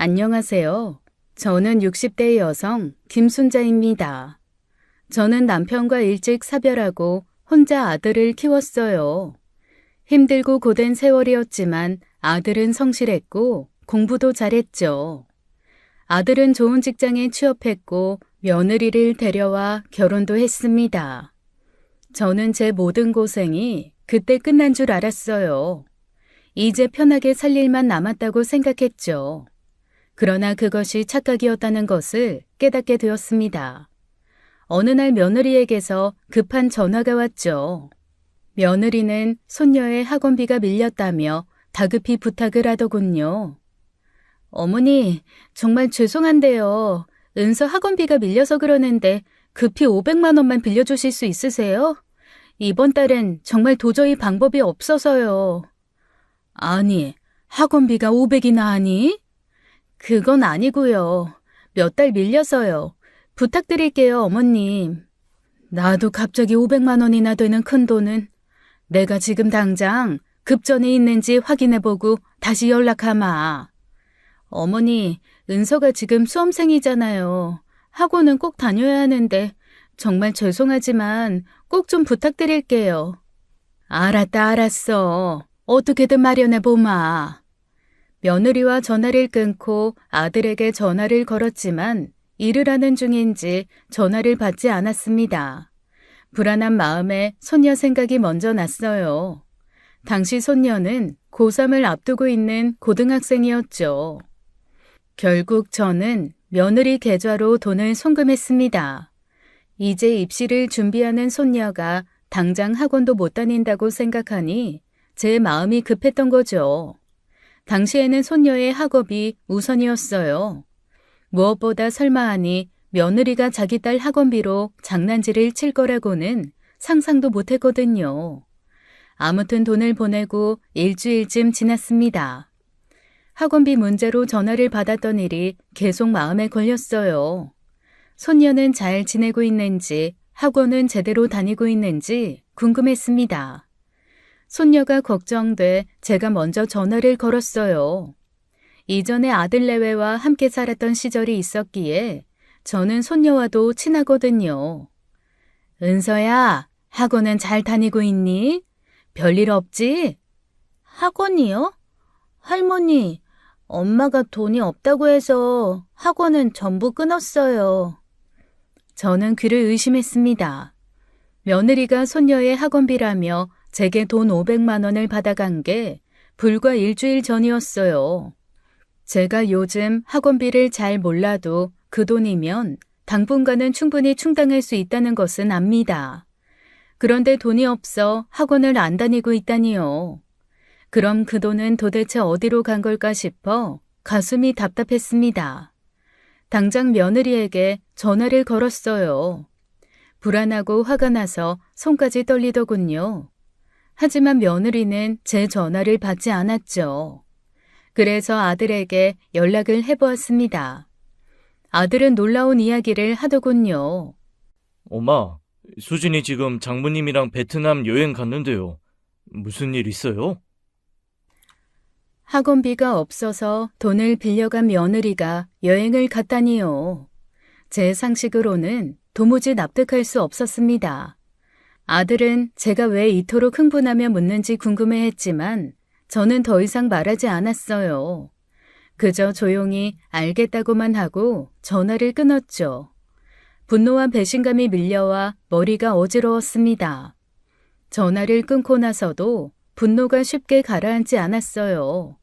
안녕하세요. 저는 60대 여성 김순자입니다. 저는 남편과 일찍 사별하고 혼자 아들을 키웠어요. 힘들고 고된 세월이었지만 아들은 성실했고 공부도 잘했죠. 아들은 좋은 직장에 취업했고 며느리를 데려와 결혼도 했습니다. 저는 제 모든 고생이 그때 끝난 줄 알았어요. 이제 편하게 살 일만 남았다고 생각했죠. 그러나 그것이 착각이었다는 것을 깨닫게 되었습니다. 어느 날 며느리에게서 급한 전화가 왔죠. 며느리는 손녀의 학원비가 밀렸다며 다급히 부탁을 하더군요. 어머니, 정말 죄송한데요. 은서 학원비가 밀려서 그러는데 급히 500만 원만 빌려주실 수 있으세요? 이번 달엔 정말 도저히 방법이 없어서요. 아니, 학원비가 500이나 하니? 그건 아니고요. 몇 달 밀려서요. 부탁드릴게요, 어머님. 나도 갑자기 500만 원이나 되는 큰 돈은 내가 지금 당장 급전에 있는지 확인해보고 다시 연락하마. 어머니, 은서가 지금 수험생이잖아요. 학원은 꼭 다녀야 하는데 정말 죄송하지만 꼭 좀 부탁드릴게요. 알았어. 어떻게든 마련해보마. 며느리와 전화를 끊고 아들에게 전화를 걸었지만 일을 하는 중인지 전화를 받지 않았습니다. 불안한 마음에 손녀 생각이 먼저 났어요. 당시 손녀는 고3을 앞두고 있는 고등학생이었죠. 결국 저는 며느리 계좌로 돈을 송금했습니다. 이제 입시를 준비하는 손녀가 당장 학원도 못 다닌다고 생각하니 제 마음이 급했던 거죠. 당시에는 손녀의 학업이 우선이었어요. 무엇보다 설마하니 며느리가 자기 딸 학원비로 장난질을 칠 거라고는 상상도 못했거든요. 아무튼 돈을 보내고 일주일쯤 지났습니다. 학원비 문제로 전화를 받았던 일이 계속 마음에 걸렸어요. 손녀는 잘 지내고 있는지, 학원은 제대로 다니고 있는지 궁금했습니다. 손녀가 걱정돼 제가 먼저 전화를 걸었어요. 이전에 아들 내외와 함께 살았던 시절이 있었기에 저는 손녀와도 친하거든요. 은서야, 학원은 잘 다니고 있니? 별일 없지? 학원이요? 할머니, 엄마가 돈이 없다고 해서 학원은 전부 끊었어요. 저는 그를 의심했습니다. 며느리가 손녀의 학원비라며 제게 돈 500만 원을 받아간 게 불과 일주일 전이었어요. 제가 요즘 학원비를 잘 몰라도 그 돈이면 당분간은 충분히 충당할 수 있다는 것은 압니다. 그런데 돈이 없어 학원을 안 다니고 있다니요. 그럼 그 돈은 도대체 어디로 간 걸까 싶어 가슴이 답답했습니다. 당장 며느리에게 전화를 걸었어요. 불안하고 화가 나서 손까지 떨리더군요. 하지만 며느리는 제 전화를 받지 않았죠. 그래서 아들에게 연락을 해보았습니다. 아들은 놀라운 이야기를 하더군요. 엄마, 수진이 지금 장모님이랑 베트남 여행 갔는데요. 무슨 일 있어요? 학원비가 없어서 돈을 빌려간 며느리가 여행을 갔다니요. 제 상식으로는 도무지 납득할 수 없었습니다. 아들은 제가 왜 이토록 흥분하며 묻는지 궁금해했지만 저는 더 이상 말하지 않았어요. 그저 조용히 알겠다고만 하고 전화를 끊었죠. 분노와 배신감이 밀려와 머리가 어지러웠습니다. 전화를 끊고 나서도 분노가 쉽게 가라앉지 않았어요.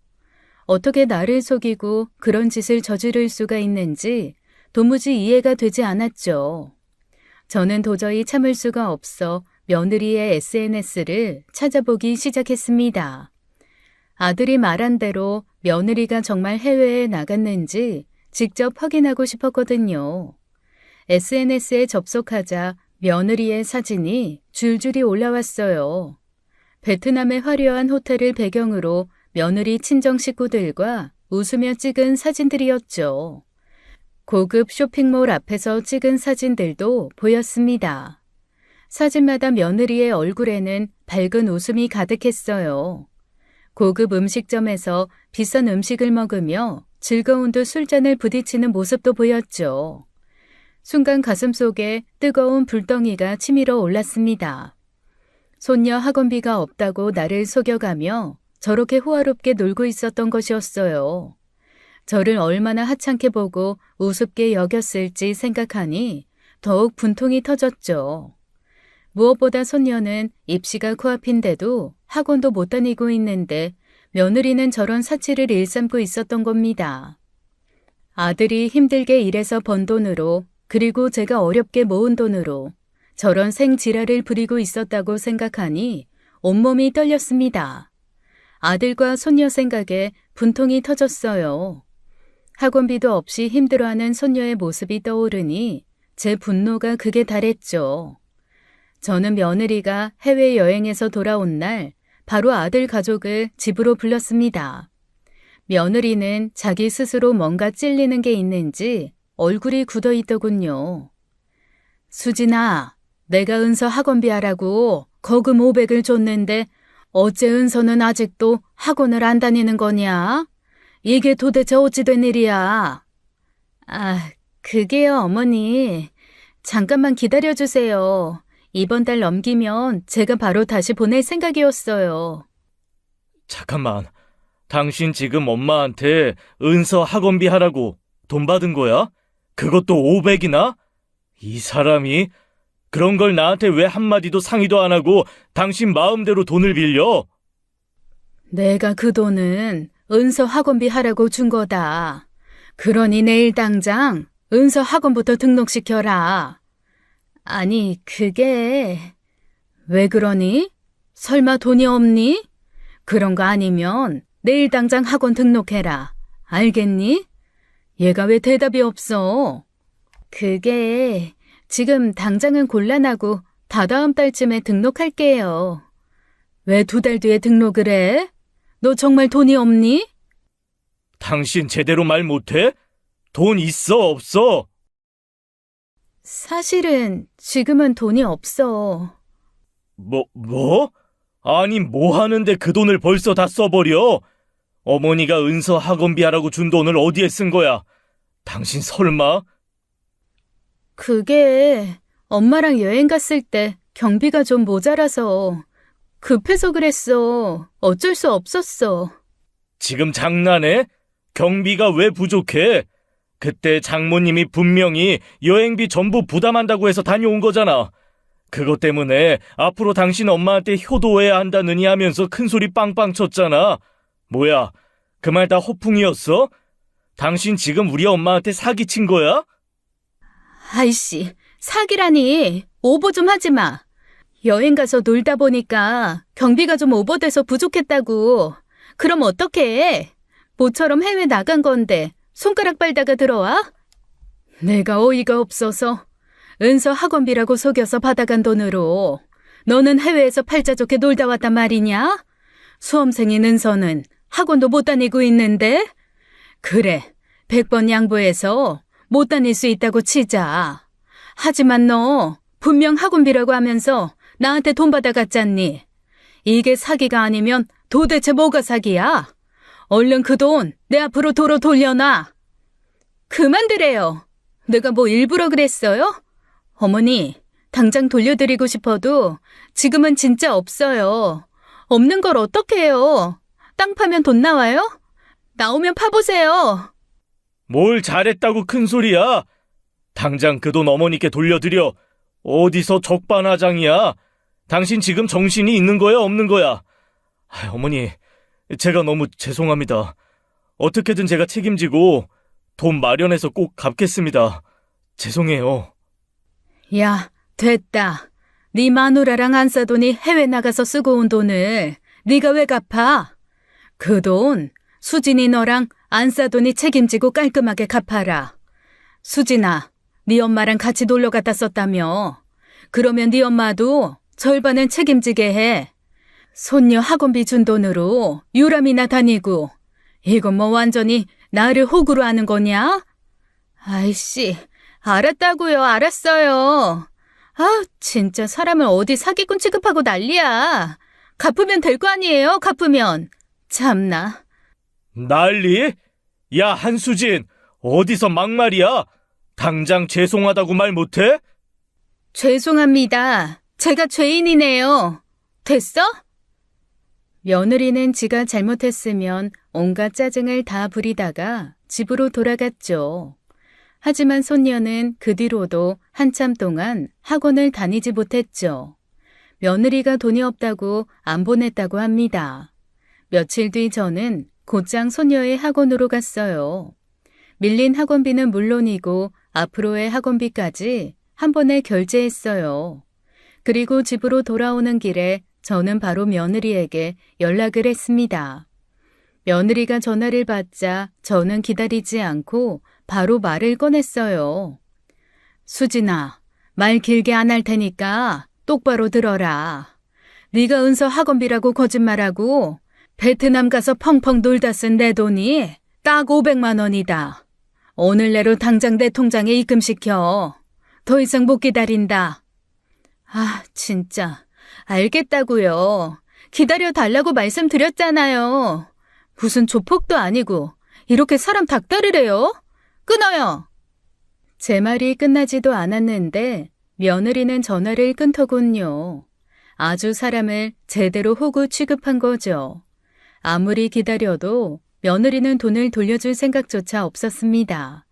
어떻게 나를 속이고 그런 짓을 저지를 수가 있는지 도무지 이해가 되지 않았죠. 저는 도저히 참을 수가 없어 며느리의 SNS를 찾아보기 시작했습니다. 아들이 말한 대로 며느리가 정말 해외에 나갔는지 직접 확인하고 싶었거든요. SNS에 접속하자 며느리의 사진이 줄줄이 올라왔어요. 베트남의 화려한 호텔을 배경으로 며느리 친정 식구들과 웃으며 찍은 사진들이었죠. 고급 쇼핑몰 앞에서 찍은 사진들도 보였습니다. 사진마다 며느리의 얼굴에는 밝은 웃음이 가득했어요. 고급 음식점에서 비싼 음식을 먹으며 즐거운 듯 술잔을 부딪히는 모습도 보였죠. 순간 가슴속에 뜨거운 불덩이가 치밀어 올랐습니다. 손녀 학원비가 없다고 나를 속여가며 저렇게 호화롭게 놀고 있었던 것이었어요. 저를 얼마나 하찮게 보고 우습게 여겼을지 생각하니 더욱 분통이 터졌죠. 무엇보다 손녀는 입시가 코앞인데도 학원도 못 다니고 있는데 며느리는 저런 사치를 일삼고 있었던 겁니다. 아들이 힘들게 일해서 번 돈으로, 그리고 제가 어렵게 모은 돈으로 저런 생지랄을 부리고 있었다고 생각하니 온몸이 떨렸습니다. 아들과 손녀 생각에 분통이 터졌어요. 학원비도 없이 힘들어하는 손녀의 모습이 떠오르니 제 분노가 극에 달했죠. 저는 며느리가 해외여행에서 돌아온 날 바로 아들 가족을 집으로 불렀습니다. 며느리는 자기 스스로 뭔가 찔리는 게 있는지 얼굴이 굳어 있더군요. 수진아, 내가 은서 학원비 하라고 거금 500을 줬는데 어째 은서는 아직도 학원을 안 다니는 거냐? 이게 도대체 어찌 된 일이야? 아, 그게요, 어머니. 잠깐만 기다려주세요. 이번 달 넘기면 제가 바로 다시 보낼 생각이었어요. 잠깐만. 당신 지금 엄마한테 은서 학원비 하라고 돈 받은 거야? 그것도 500이나? 이 사람이 그런 걸 나한테 왜 한마디도 상의도 안 하고 당신 마음대로 돈을 빌려? 내가 그 돈은 은서 학원비 하라고 준 거다. 그러니 내일 당장 은서 학원부터 등록시켜라. 아니, 그게... 왜 그러니? 설마 돈이 없니? 그런 거 아니면 내일 당장 학원 등록해라. 알겠니? 얘가 왜 대답이 없어? 그게 지금 당장은 곤란하고 다다음 달쯤에 등록할게요. 왜 2달 뒤에 등록을 해? 너 정말 돈이 없니? 당신 제대로 말 못해? 돈 있어, 없어? 사실은 지금은 돈이 없어. 뭐? 아니, 뭐 하는데 그 돈을 벌써 다 써버려? 어머니가 은서 학원비 하라고 준 돈을 어디에 쓴 거야? 당신 설마? 그게 엄마랑 여행 갔을 때 경비가 좀 모자라서 급해서 그랬어. 어쩔 수 없었어. 지금 장난해? 경비가 왜 부족해? 그때 장모님이 분명히 여행비 전부 부담한다고 해서 다녀온 거잖아. 그것 때문에 앞으로 당신 엄마한테 효도해야 한다느니 하면서 큰소리 빵빵 쳤잖아. 뭐야, 그 말 다 허풍이었어? 당신 지금 우리 엄마한테 사기친 거야? 아이씨, 사기라니. 오버 좀 하지 마. 여행 가서 놀다 보니까 경비가 좀 오버돼서 부족했다고. 그럼 어떡해? 모처럼 해외 나간 건데 손가락 빨다가 들어와? 내가 어이가 없어서 은서 학원비라고 속여서 받아간 돈으로 너는 해외에서 팔자 좋게 놀다 왔단 말이냐? 수험생인 은서는 학원도 못 다니고 있는데? 그래, 100번 양보해서 못 다닐 수 있다고 치자. 하지만 너 분명 학원비라고 하면서 나한테 돈 받아갔잖니. 이게 사기가 아니면 도대체 뭐가 사기야? 얼른 그 돈 내 앞으로 도로 돌려놔. 그만두래요. 내가 뭐 일부러 그랬어요? 어머니, 당장 돌려드리고 싶어도 지금은 진짜 없어요. 없는 걸 어떻게 해요? 땅 파면 돈 나와요? 나오면 파보세요. 뭘 잘했다고 큰 소리야? 당장 그 돈 어머니께 돌려드려. 어디서 적반하장이야? 당신 지금 정신이 있는 거야, 없는 거야? 어머니, 제가 너무 죄송합니다. 어떻게든 제가 책임지고 돈 마련해서 꼭 갚겠습니다. 죄송해요. 야, 됐다. 네 마누라랑 안사돈이 해외 나가서 쓰고 온 돈을 네가 왜 갚아? 그 돈 수진이 너랑 안사돈이 책임지고 깔끔하게 갚아라. 수진아, 네 엄마랑 같이 놀러 갔다 썼다며. 그러면 네 엄마도 절반은 책임지게 해. 손녀 학원비 준 돈으로 유람이나 다니고. 이건 뭐 완전히 나를 호구로 하는 거냐? 아이씨, 알았다고요. 알았어요. 아, 진짜 사람을 어디 사기꾼 취급하고 난리야. 갚으면 될 거 아니에요, 갚으면. 참나. 난리? 야, 한수진, 어디서 막말이야? 당장 죄송하다고 말 못해? 죄송합니다. 제가 죄인이네요. 됐어? 며느리는 지가 잘못했으면 온갖 짜증을 다 부리다가 집으로 돌아갔죠. 하지만 손녀는 그 뒤로도 한참 동안 학원을 다니지 못했죠. 며느리가 돈이 없다고 안 보냈다고 합니다. 며칠 뒤 저는 곧장 손녀의 학원으로 갔어요. 밀린 학원비는 물론이고 앞으로의 학원비까지 한 번에 결제했어요. 그리고 집으로 돌아오는 길에 저는 바로 며느리에게 연락을 했습니다. 며느리가 전화를 받자 저는 기다리지 않고 바로 말을 꺼냈어요. 수진아, 말 길게 안 할 테니까 똑바로 들어라. 네가 은서 학원비라고 거짓말하고 베트남 가서 펑펑 놀다 쓴 내 돈이 딱 500만 원이다. 오늘 내로 당장 내 통장에 입금시켜. 더 이상 못 기다린다. 아, 진짜. 알겠다고요. 기다려달라고 말씀드렸잖아요. 무슨 조폭도 아니고 이렇게 사람 닥달을 끊어요. 제 말이 끝나지도 않았는데 며느리는 전화를 끊더군요. 아주 사람을 제대로 호구 취급한 거죠. 아무리 기다려도 며느리는 돈을 돌려줄 생각조차 없었습니다.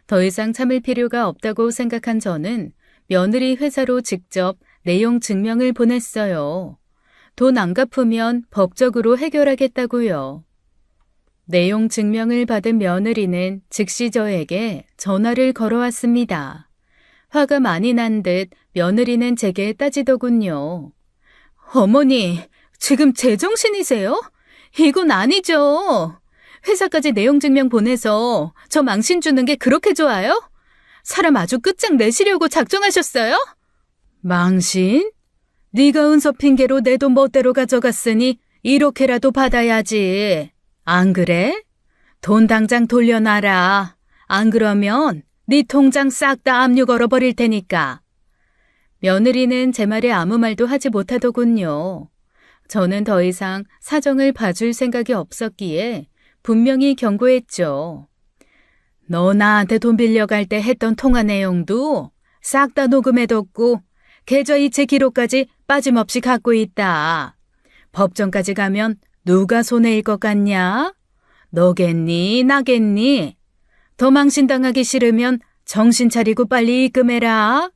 더 이상 참을 필요가 없다고 생각한 저는 며느리 회사로 직접 내용 증명을 보냈어요. 돈 안 갚으면 법적으로 해결하겠다고요. 내용 증명을 받은 며느리는 즉시 저에게 전화를 걸어왔습니다. 화가 많이 난 듯 며느리는 제게 따지더군요. 어머니, 지금 제정신이세요? 이건 아니죠. 회사까지 내용 증명 보내서 저 망신 주는 게 그렇게 좋아요? 사람 아주 끝장내시려고 작정하셨어요? 망신? 네가 은서 핑계로 내 돈 멋대로 가져갔으니 이렇게라도 받아야지. 안 그래? 돈 당장 돌려놔라. 안 그러면 네 통장 싹 다 압류 걸어버릴 테니까. 며느리는 제 말에 아무 말도 하지 못하더군요. 저는 더 이상 사정을 봐줄 생각이 없었기에 분명히 경고했죠. 너 나한테 돈 빌려갈 때 했던 통화 내용도 싹 다 녹음해뒀고 계좌이체 기록까지 빠짐없이 갖고 있다. 법정까지 가면 누가 손해일 것 같냐? 너겠니? 나겠니? 더 망신당하기 싫으면 정신 차리고 빨리 입금해라.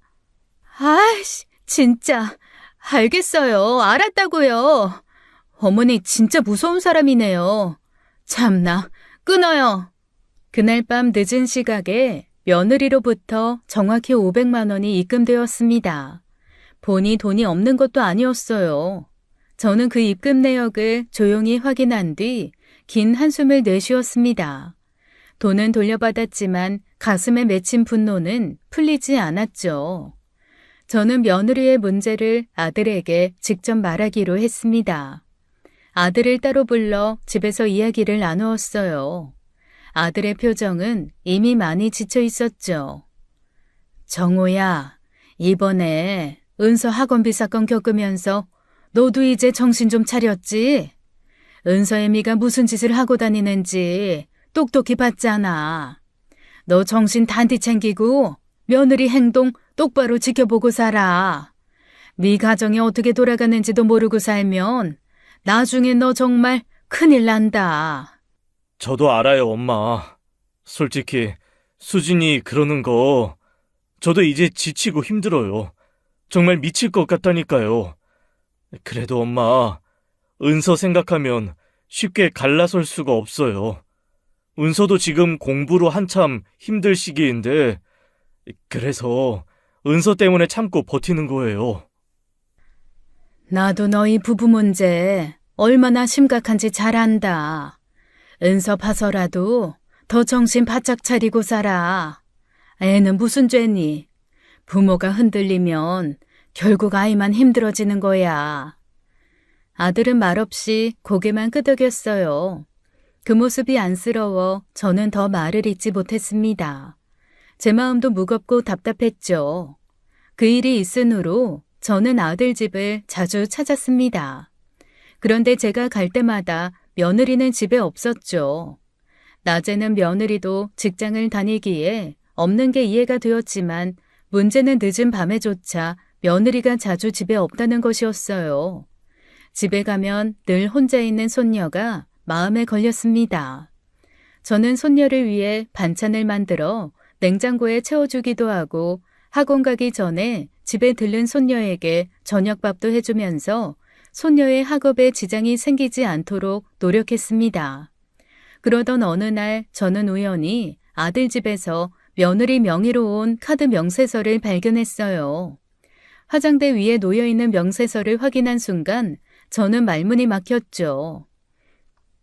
아이씨, 진짜. 알겠어요. 알았다고요. 어머니 진짜 무서운 사람이네요. 참나, 끊어요. 그날 밤 늦은 시각에 며느리로부터 정확히 500만 원이 입금되었습니다. 본이 돈이 없는 것도 아니었어요. 저는 그 입금 내역을 조용히 확인한 뒤 긴 한숨을 내쉬었습니다. 돈은 돌려받았지만 가슴에 맺힌 분노는 풀리지 않았죠. 저는 며느리의 문제를 아들에게 직접 말하기로 했습니다. 아들을 따로 불러 집에서 이야기를 나누었어요. 아들의 표정은 이미 많이 지쳐 있었죠. 정호야, 이번에 은서 학원비 사건 겪으면서 너도 이제 정신 좀 차렸지? 은서애미가 무슨 짓을 하고 다니는지 똑똑히 봤잖아. 너 정신 단디 챙기고 며느리 행동 똑바로 지켜보고 살아. 네 가정이 어떻게 돌아가는지도 모르고 살면 나중에 너 정말 큰일 난다. 저도 알아요, 엄마. 솔직히 수진이 그러는 거 저도 이제 지치고 힘들어요. 정말 미칠 것 같다니까요. 그래도 엄마, 은서 생각하면 쉽게 갈라설 수가 없어요. 은서도 지금 공부로 한참 힘들 시기인데 그래서 은서 때문에 참고 버티는 거예요. 나도 너희 부부 문제 얼마나 심각한지 잘 안다. 은서 봐서라도 더 정신 바짝 차리고 살아. 애는 무슨 죄니? 부모가 흔들리면 결국 아이만 힘들어지는 거야. 아들은 말없이 고개만 끄덕였어요. 그 모습이 안쓰러워 저는 더 말을 잇지 못했습니다. 제 마음도 무겁고 답답했죠. 그 일이 있은 후로 저는 아들 집을 자주 찾았습니다. 그런데 제가 갈 때마다 며느리는 집에 없었죠. 낮에는 며느리도 직장을 다니기에 없는 게 이해가 되었지만 문제는 늦은 밤에조차 며느리가 자주 집에 없다는 것이었어요. 집에 가면 늘 혼자 있는 손녀가 마음에 걸렸습니다. 저는 손녀를 위해 반찬을 만들어 냉장고에 채워주기도 하고 학원 가기 전에 집에 들른 손녀에게 저녁밥도 해주면서 손녀의 학업에 지장이 생기지 않도록 노력했습니다. 그러던 어느 날 저는 우연히 아들 집에서 며느리 명의로 온 카드 명세서를 발견했어요. 화장대 위에 놓여있는 명세서를 확인한 순간 저는 말문이 막혔죠.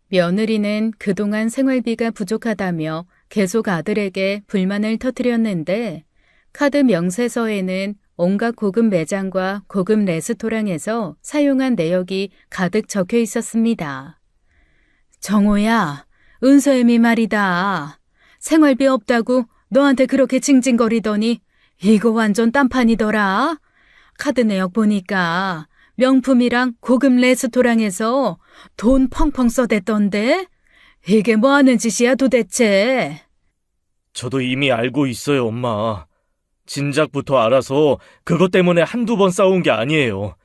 며느리는 그동안 생활비가 부족하다며 계속 아들에게 불만을 터뜨렸는데 카드 명세서에는 온갖 고급 매장과 고급 레스토랑에서 사용한 내역이 가득 적혀 있었습니다. 정호야, 은서애미 말이다. 생활비 없다고 너한테 그렇게 징징거리더니 이거 완전 딴판이더라. 카드 내역 보니까 명품이랑 고급 레스토랑에서 돈 펑펑 써댔던데? 이게 뭐 하는 짓이야 도대체? 저도 이미 알고 있어요, 엄마. 진작부터 알아서 그것 때문에 한두 번 싸운 게 아니에요.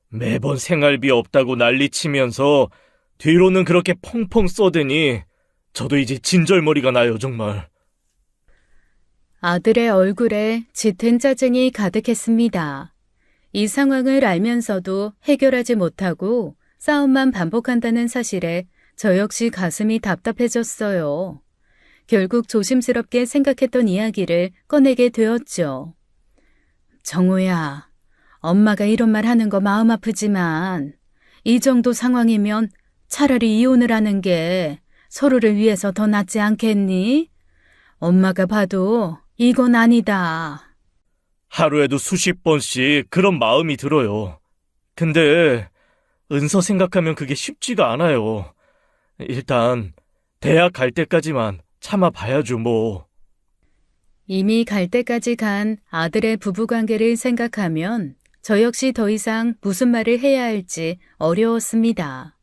매번 생활비 없다고 난리치면서 뒤로는 그렇게 펑펑 써대니 저도 이제 진절머리가 나요, 정말. 아들의 얼굴에 짙은 짜증이 가득했습니다. 이 상황을 알면서도 해결하지 못하고 싸움만 반복한다는 사실에 저 역시 가슴이 답답해졌어요. 결국 조심스럽게 생각했던 이야기를 꺼내게 되었죠. 정우야, 엄마가 이런 말 하는 거 마음 아프지만 이 정도 상황이면 차라리 이혼을 하는 게 서로를 위해서 더 낫지 않겠니? 엄마가 봐도 이건 아니다. 하루에도 수십 번씩 그런 마음이 들어요. 근데 은서 생각하면 그게 쉽지가 않아요. 일단 대학 갈 때까지만 참아봐야죠, 뭐. 이미 갈 때까지 간 아들의 부부관계를 생각하면 저 역시 더 이상 무슨 말을 해야 할지 어려웠습니다.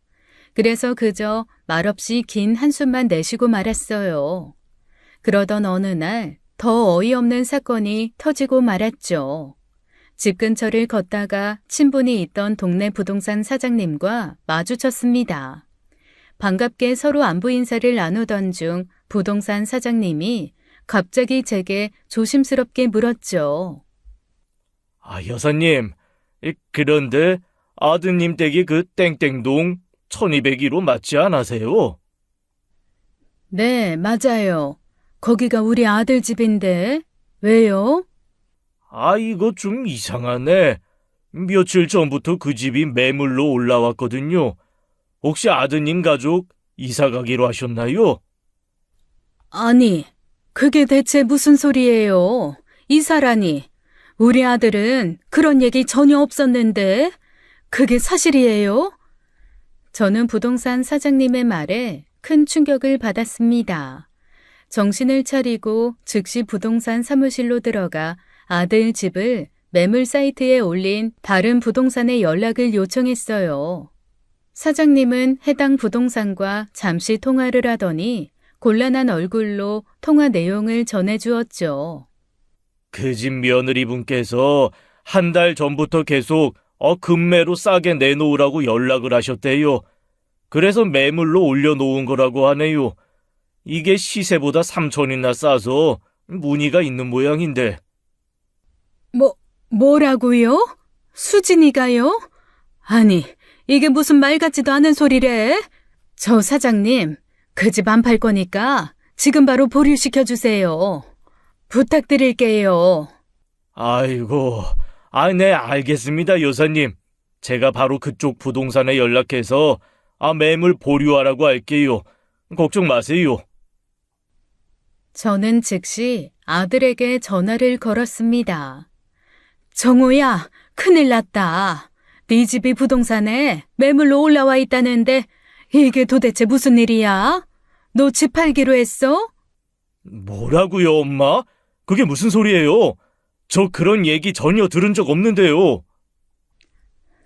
그래서 그저 말없이 긴 한숨만 내쉬고 말았어요. 그러던 어느 날 더 어이없는 사건이 터지고 말았죠. 집 근처를 걷다가 친분이 있던 동네 부동산 사장님과 마주쳤습니다. 반갑게 서로 안부 인사를 나누던 중 부동산 사장님이 갑자기 제게 조심스럽게 물었죠. 여사님, 그런데 아드님 댁이 그 땡땡동 1202로 맞지 않으세요? 네, 맞아요. 거기가 우리 아들 집인데 왜요? 이거 좀 이상하네. 며칠 전부터 그 집이 매물로 올라왔거든요. 혹시 아드님 가족 이사 가기로 하셨나요? 아니, 그게 대체 무슨 소리예요? 이사라니. 우리 아들은 그런 얘기 전혀 없었는데 그게 사실이에요? 저는 부동산 사장님의 말에 큰 충격을 받았습니다. 정신을 차리고 즉시 부동산 사무실로 들어가 아들 집을 매물 사이트에 올린 다른 부동산에 연락을 요청했어요. 사장님은 해당 부동산과 잠시 통화를 하더니 곤란한 얼굴로 통화 내용을 전해주었죠. 그 집 며느리분께서 한 달 전부터 계속 급매로 싸게 내놓으라고 연락을 하셨대요. 그래서 매물로 올려놓은 거라고 하네요. 이게 시세보다 3천이나 싸서 문의가 있는 모양인데. 뭐라고요? 수진이가요? 아니, 이게 무슨 말 같지도 않은 소리래? 저 사장님, 그 집 안 팔 거니까 지금 바로 보류시켜주세요. 부탁드릴게요. 아이고, 네, 알겠습니다, 여사님. 제가 바로 그쪽 부동산에 연락해서 매물 보류하라고 할게요. 걱정 마세요. 저는 즉시 아들에게 전화를 걸었습니다. 정호야, 큰일 났다. 네 집이 부동산에 매물로 올라와 있다는데 이게 도대체 무슨 일이야? 너 집 팔기로 했어? 뭐라고요, 엄마? 그게 무슨 소리예요? 저 그런 얘기 전혀 들은 적 없는데요.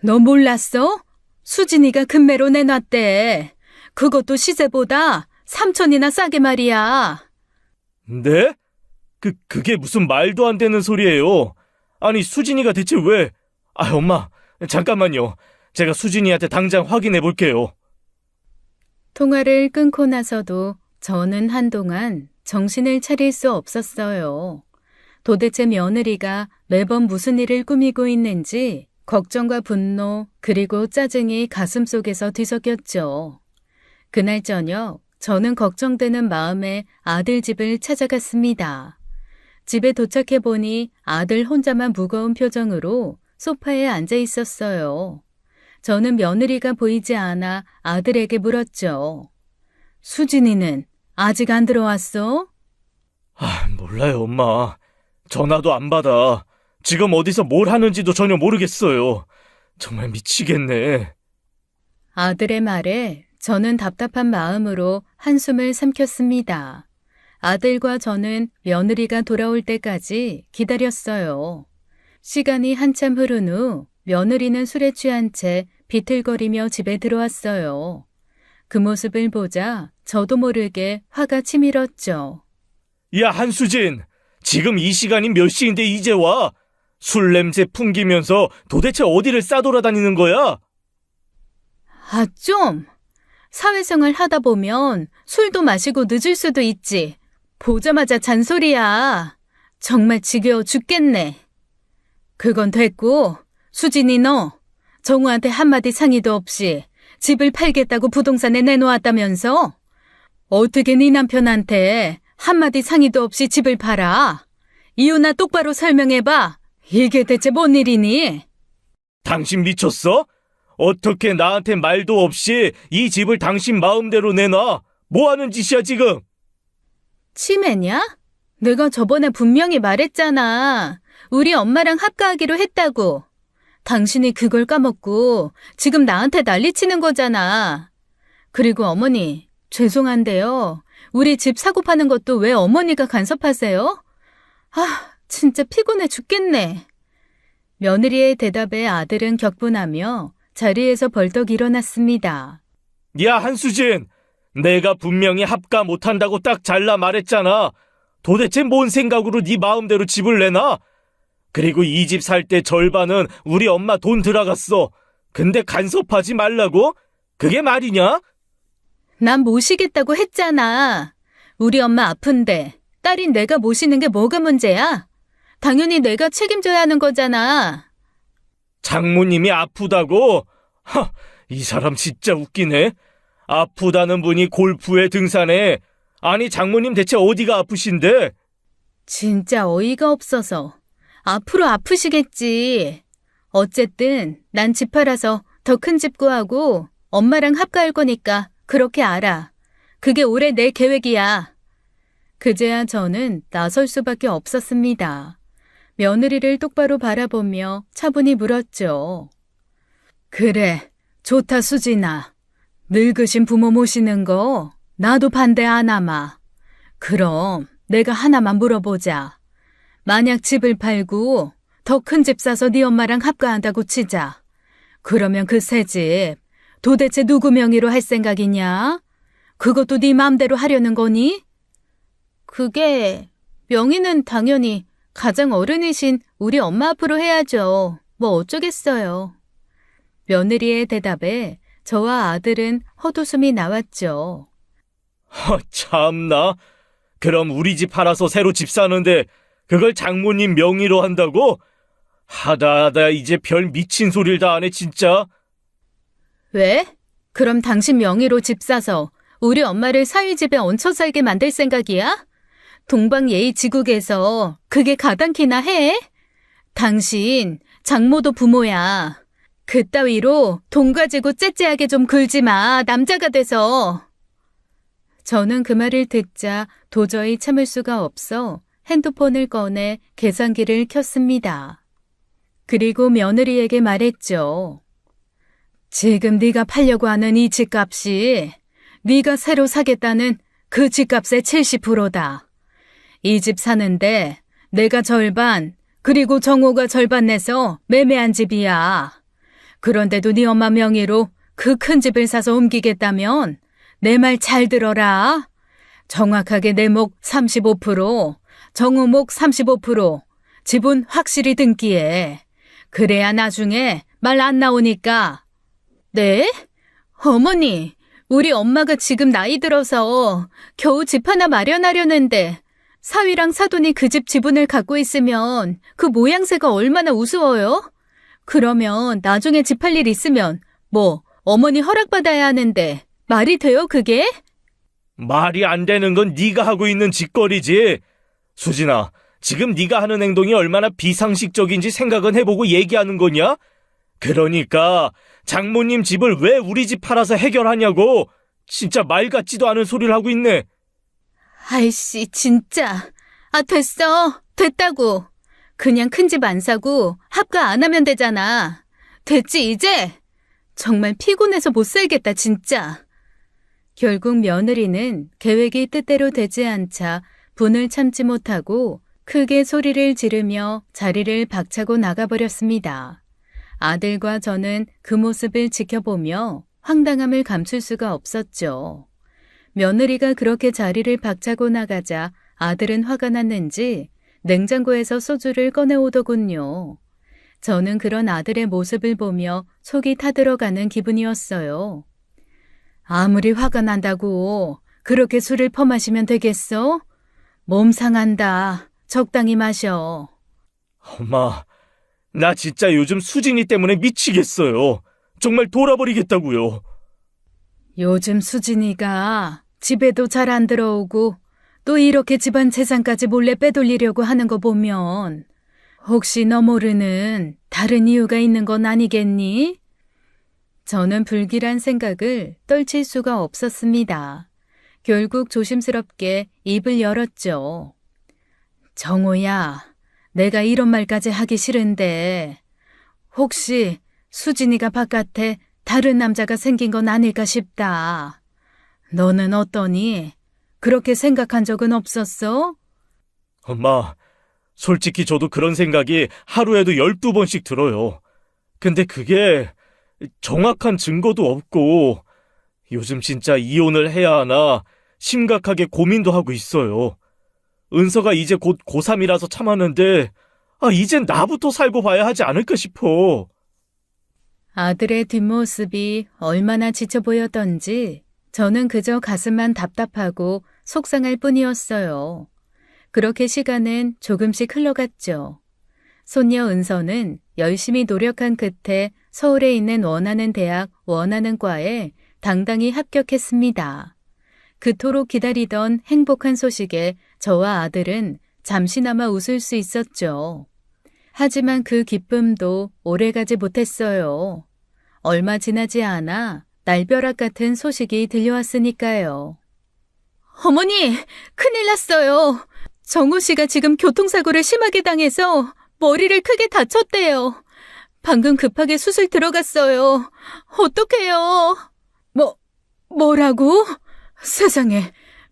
너 몰랐어? 수진이가 금매로 내놨대. 그것도 시세보다 3천이나 싸게 말이야. 네? 그게 무슨 말도 안 되는 소리예요. 아니, 수진이가 대체 왜... 엄마, 잠깐만요. 제가 수진이한테 당장 확인해 볼게요. 통화를 끊고 나서도 저는 한동안 정신을 차릴 수 없었어요. 도대체 며느리가 매번 무슨 일을 꾸미고 있는지 걱정과 분노 그리고 짜증이 가슴속에서 뒤섞였죠. 그날 저녁 저는 걱정되는 마음에 아들 집을 찾아갔습니다. 집에 도착해 보니 아들 혼자만 무거운 표정으로 소파에 앉아 있었어요. 저는 며느리가 보이지 않아 아들에게 물었죠. 수진이는 아직 안 들어왔어? 몰라요, 엄마. 전화도 안 받아. 지금 어디서 뭘 하는지도 전혀 모르겠어요. 정말 미치겠네. 아들의 말에 저는 답답한 마음으로 한숨을 삼켰습니다. 아들과 저는 며느리가 돌아올 때까지 기다렸어요. 시간이 한참 흐른 후 며느리는 술에 취한 채 비틀거리며 집에 들어왔어요. 그 모습을 보자 저도 모르게 화가 치밀었죠. 야, 한수진! 지금 이 시간이 몇 시인데 이제 와? 술 냄새 풍기면서 도대체 어디를 싸돌아다니는 거야? 좀! 사회생활 하다 보면 술도 마시고 늦을 수도 있지. 보자마자 잔소리야. 정말 지겨워 죽겠네. 그건 됐고, 수진이 너 정우한테 한마디 상의도 없이 집을 팔겠다고 부동산에 내놓았다면서? 어떻게 네 남편한테 한마디 상의도 없이 집을 팔아? 이유나 똑바로 설명해봐. 이게 대체 뭔 일이니? 당신 미쳤어? 어떻게 나한테 말도 없이 이 집을 당신 마음대로 내놔? 뭐 하는 짓이야 지금? 치매냐? 내가 저번에 분명히 말했잖아. 우리 엄마랑 합가하기로 했다고. 당신이 그걸 까먹고 지금 나한테 난리치는 거잖아. 그리고 어머니, 죄송한데요. 우리 집 사고 파는 것도 왜 어머니가 간섭하세요? 진짜 피곤해 죽겠네. 며느리의 대답에 아들은 격분하며 자리에서 벌떡 일어났습니다. 야, 한수진! 내가 분명히 합가 못한다고 딱 잘라 말했잖아. 도대체 뭔 생각으로 네 마음대로 집을 내놔? 그리고 이 집 살 때 절반은 우리 엄마 돈 들어갔어. 근데 간섭하지 말라고? 그게 말이냐? 난 모시겠다고 했잖아. 우리 엄마 아픈데 딸인 내가 모시는 게 뭐가 문제야? 당연히 내가 책임져야 하는 거잖아. 장모님이 아프다고? 이 사람 진짜 웃기네. 아프다는 분이 골프에 등산해. 아니, 장모님 대체 어디가 아프신데? 진짜 어이가 없어서. 앞으로 아프시겠지. 어쨌든 난 집 팔아서 더 큰 집 구하고 엄마랑 합가할 거니까 그렇게 알아. 그게 올해 내 계획이야. 그제야 저는 나설 수밖에 없었습니다. 며느리를 똑바로 바라보며 차분히 물었죠. 그래, 좋다 수진아. 늙으신 부모 모시는 거 나도 반대 안 하마. 그럼 내가 하나만 물어보자. 만약 집을 팔고 더 큰 집 사서 네 엄마랑 합가한다고 치자. 그러면 그 새 집 도대체 누구 명의로 할 생각이냐? 그것도 네 맘대로 하려는 거니? 그게 명의는 당연히 가장 어른이신 우리 엄마 앞으로 해야죠. 뭐 어쩌겠어요. 며느리의 대답에 저와 아들은 헛웃음이 나왔죠. 참나. 그럼 우리 집 팔아서 새로 집 사는데 그걸 장모님 명의로 한다고? 하다 이제 별 미친 소리를 다 하네 진짜. 왜? 그럼 당신 명의로 집 사서 우리 엄마를 사위집에 얹혀 살게 만들 생각이야? 동방예의지국에서 그게 가당키나 해? 당신 장모도 부모야. 그따위로 돈 가지고 째째하게 좀 굴지 마. 남자가 돼서. 저는 그 말을 듣자 도저히 참을 수가 없어 핸드폰을 꺼내 계산기를 켰습니다. 그리고 며느리에게 말했죠. 지금 네가 팔려고 하는 이 집값이 네가 새로 사겠다는 그 집값의 70%다. 이 집 사는데 내가 절반 그리고 정호가 절반 내서 매매한 집이야. 그런데도 네 엄마 명의로 그 큰 집을 사서 옮기겠다면 내 말 잘 들어라. 정확하게 내 목 35%, 정우 목 35%, 지분 확실히 등기해. 그래야 나중에 말 안 나오니까. 네? 어머니, 우리 엄마가 지금 나이 들어서 겨우 집 하나 마련하려는데 사위랑 사돈이 그 집 지분을 갖고 있으면 그 모양새가 얼마나 우스워요? 그러면 나중에 집 할 일 있으면 뭐 어머니 허락받아야 하는데 말이 돼요 그게? 말이 안 되는 건 네가 하고 있는 짓거리지. 수진아, 지금 네가 하는 행동이 얼마나 비상식적인지 생각은 해보고 얘기하는 거냐? 그러니까 장모님 집을 왜 우리 집 팔아서 해결하냐고. 진짜 말 같지도 않은 소리를 하고 있네. 아이씨 진짜. 아 됐어. 됐다고. 그냥 큰 집 안 사고 합가 안 하면 되잖아. 됐지 이제? 정말 피곤해서 못 살겠다 진짜. 결국 며느리는 계획이 뜻대로 되지 않자 분을 참지 못하고 크게 소리를 지르며 자리를 박차고 나가버렸습니다. 아들과 저는 그 모습을 지켜보며 황당함을 감출 수가 없었죠. 며느리가 그렇게 자리를 박차고 나가자 아들은 화가 났는지 냉장고에서 소주를 꺼내오더군요. 저는 그런 아들의 모습을 보며 속이 타들어가는 기분이었어요. 아무리 화가 난다고 그렇게 술을 퍼마시면 되겠어? 몸 상한다. 적당히 마셔. 엄마, 나 진짜 요즘 수진이 때문에 미치겠어요. 정말 돌아버리겠다고요. 요즘 수진이가 집에도 잘 안 들어오고 또 이렇게 집안 재산까지 몰래 빼돌리려고 하는 거 보면 혹시 너 모르는 다른 이유가 있는 건 아니겠니? 저는 불길한 생각을 떨칠 수가 없었습니다. 결국 조심스럽게 입을 열었죠. 정호야, 내가 이런 말까지 하기 싫은데 혹시 수진이가 바깥에 다른 남자가 생긴 건 아닐까 싶다. 너는 어떠니? 그렇게 생각한 적은 없었어? 엄마, 솔직히 저도 그런 생각이 하루에도 12번씩 들어요. 근데 그게 정확한 증거도 없고 요즘 진짜 이혼을 해야 하나 심각하게 고민도 하고 있어요. 은서가 이제 곧 고3이라서 참았는데 이젠 나부터 살고 봐야 하지 않을까 싶어. 아들의 뒷모습이 얼마나 지쳐 보였던지 저는 그저 가슴만 답답하고 속상할 뿐이었어요. 그렇게 시간은 조금씩 흘러갔죠. 손녀 은서는 열심히 노력한 끝에 서울에 있는 원하는 대학, 원하는 과에 당당히 합격했습니다. 그토록 기다리던 행복한 소식에 저와 아들은 잠시나마 웃을 수 있었죠. 하지만 그 기쁨도 오래가지 못했어요. 얼마 지나지 않아 날벼락 같은 소식이 들려왔으니까요. 어머니, 큰일 났어요. 정우 씨가 지금 교통사고를 심하게 당해서 머리를 크게 다쳤대요. 방금 급하게 수술 들어갔어요. 어떡해요? 뭐라고? 세상에,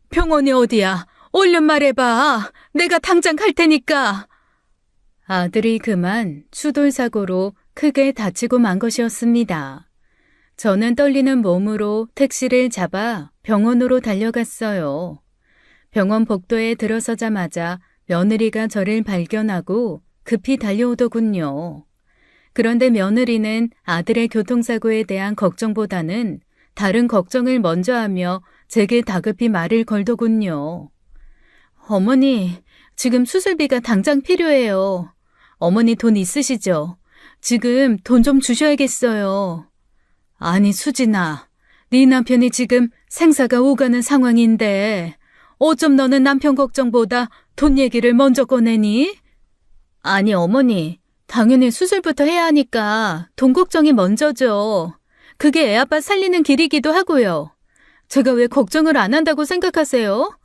병원이 어디야? 얼른 말해봐. 내가 당장 갈 테니까. 아들이 그만 추돌사고로 크게 다치고 만 것이었습니다. 저는 떨리는 몸으로 택시를 잡아 병원으로 달려갔어요. 병원 복도에 들어서자마자 며느리가 저를 발견하고 급히 달려오더군요. 그런데 며느리는 아들의 교통사고에 대한 걱정보다는 다른 걱정을 먼저 하며 제게 다급히 말을 걸더군요. 어머니, 지금 수술비가 당장 필요해요. 어머니 돈 있으시죠? 지금 돈 좀 주셔야겠어요. 아니 수진아, 네 남편이 지금 생사가 오가는 상황인데 어쩜 너는 남편 걱정보다 돈 얘기를 먼저 꺼내니? 아니 어머니, 당연히 수술부터 해야 하니까 돈 걱정이 먼저죠. 그게 애아빠 살리는 길이기도 하고요. 제가 왜 걱정을 안 한다고 생각하세요?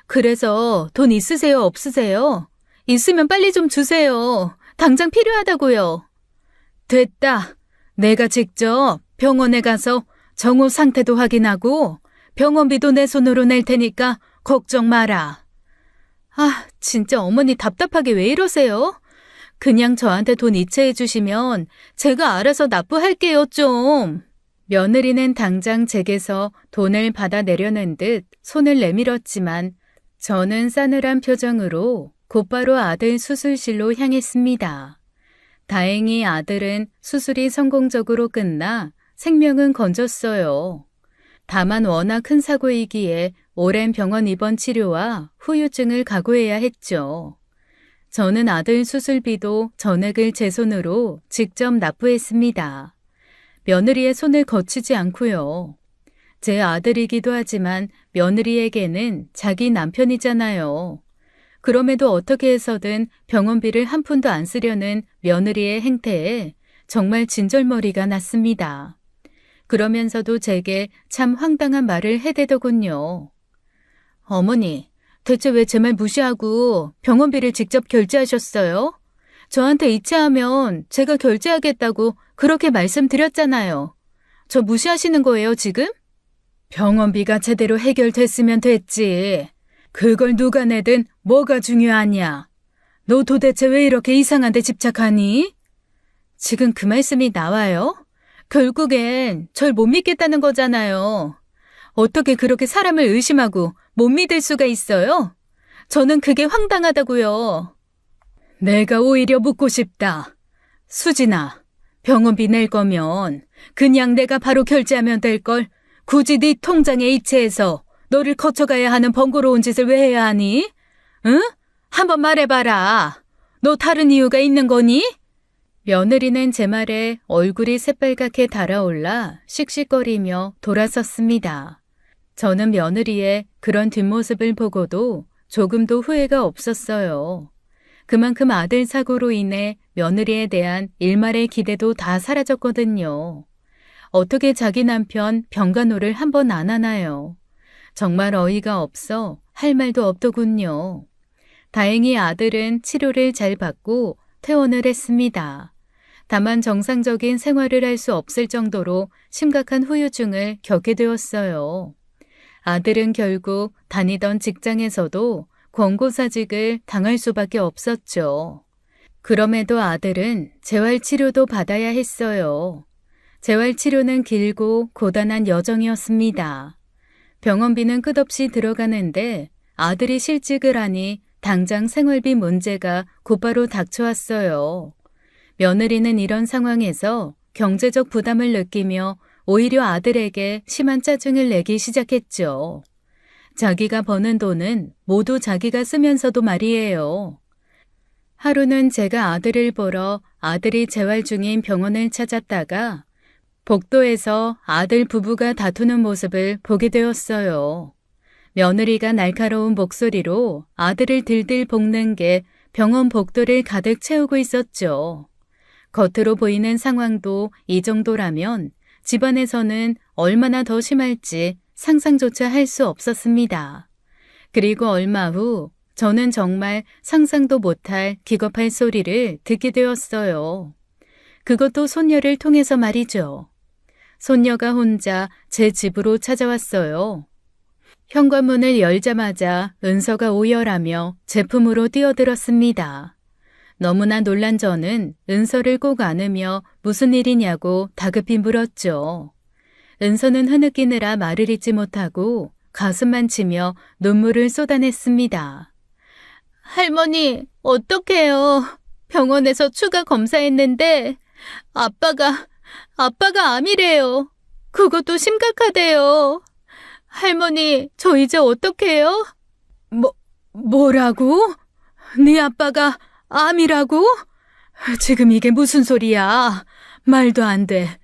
그래서 돈 있으세요, 없으세요? 있으면 빨리 좀 주세요. 당장 필요하다고요. 됐다. 내가 직접 병원에 가서 정우 상태도 확인하고 병원비도 내 손으로 낼 테니까 걱정 마라. 아, 진짜 어머니 답답하게 왜 이러세요? 그냥 저한테 돈 이체해 주시면 제가 알아서 납부할게요, 좀. 며느리는 당장 제게서 돈을 받아내려는 듯 손을 내밀었지만 저는 싸늘한 표정으로 곧바로 아들 수술실로 향했습니다. 다행히 아들은 수술이 성공적으로 끝나 생명은 건졌어요. 다만 워낙 큰 사고이기에 오랜 병원 입원 치료와 후유증을 각오해야 했죠. 저는 아들 수술비도 전액을 제 손으로 직접 납부했습니다. 며느리의 손을 거치지 않고요. 제 아들이기도 하지만 며느리에게는 자기 남편이잖아요. 그럼에도 어떻게 해서든 병원비를 한 푼도 안 쓰려는 며느리의 행태에 정말 진절머리가 났습니다. 그러면서도 제게 참 황당한 말을 해대더군요. 어머니, 대체 왜 제 말 무시하고 병원비를 직접 결제하셨어요? 저한테 이체하면 제가 결제하겠다고 그렇게 말씀드렸잖아요. 저 무시하시는 거예요, 지금? 병원비가 제대로 해결됐으면 됐지. 그걸 누가 내든 뭐가 중요하냐. 너 도대체 왜 이렇게 이상한 데 집착하니? 지금 그 말씀이 나와요? 결국엔 절 못 믿겠다는 거잖아요. 어떻게 그렇게 사람을 의심하고 못 믿을 수가 있어요? 저는 그게 황당하다고요. 내가 오히려 묻고 싶다. 수진아, 병원비 낼 거면 그냥 내가 바로 결제하면 될 걸. 굳이 네 통장에 이체해서 너를 거쳐가야 하는 번거로운 짓을 왜 해야 하니? 응? 한번 말해봐라. 너 다른 이유가 있는 거니? 며느리는 제 말에 얼굴이 새빨갛게 달아올라 씩씩거리며 돌아섰습니다. 저는 며느리의 그런 뒷모습을 보고도 조금도 후회가 없었어요. 그만큼 아들 사고로 인해 며느리에 대한 일말의 기대도 다 사라졌거든요. 어떻게 자기 남편 병간호를 한 번 안 하나요? 정말 어이가 없어 할 말도 없더군요. 다행히 아들은 치료를 잘 받고 퇴원을 했습니다. 다만 정상적인 생활을 할 수 없을 정도로 심각한 후유증을 겪게 되었어요. 아들은 결국 다니던 직장에서도 권고사직을 당할 수밖에 없었죠. 그럼에도 아들은 재활치료도 받아야 했어요. 재활치료는 길고 고단한 여정이었습니다. 병원비는 끝없이 들어가는데 아들이 실직을 하니 당장 생활비 문제가 곧바로 닥쳐왔어요. 며느리는 이런 상황에서 경제적 부담을 느끼며 오히려 아들에게 심한 짜증을 내기 시작했죠. 자기가 버는 돈은 모두 자기가 쓰면서도 말이에요. 하루는 제가 아들을 보러 아들이 재활 중인 병원을 찾았다가 복도에서 아들 부부가 다투는 모습을 보게 되었어요. 며느리가 날카로운 목소리로 아들을 들들 볶는 게 병원 복도를 가득 채우고 있었죠. 겉으로 보이는 상황도 이 정도라면 집안에서는 얼마나 더 심할지 상상조차 할 수 없었습니다. 그리고 얼마 후 저는 정말 상상도 못할 기겁할 소리를 듣게 되었어요. 그것도 손녀를 통해서 말이죠. 손녀가 혼자 제 집으로 찾아왔어요. 현관문을 열자마자 은서가 오열하며 제품으로 뛰어들었습니다. 너무나 놀란 저는 은서를 꼭 안으며 무슨 일이냐고 다급히 물었죠. 은서는 흐느끼느라 말을 잇지 못하고 가슴만 치며 눈물을 쏟아냈습니다. 할머니, 어떡해요. 병원에서 추가 검사했는데 아빠가 암이래요. 그것도 심각하대요. 할머니, 저 이제 어떡해요? 뭐라고? 네 아빠가 암이라고? 지금 이게 무슨 소리야? 말도 안 돼.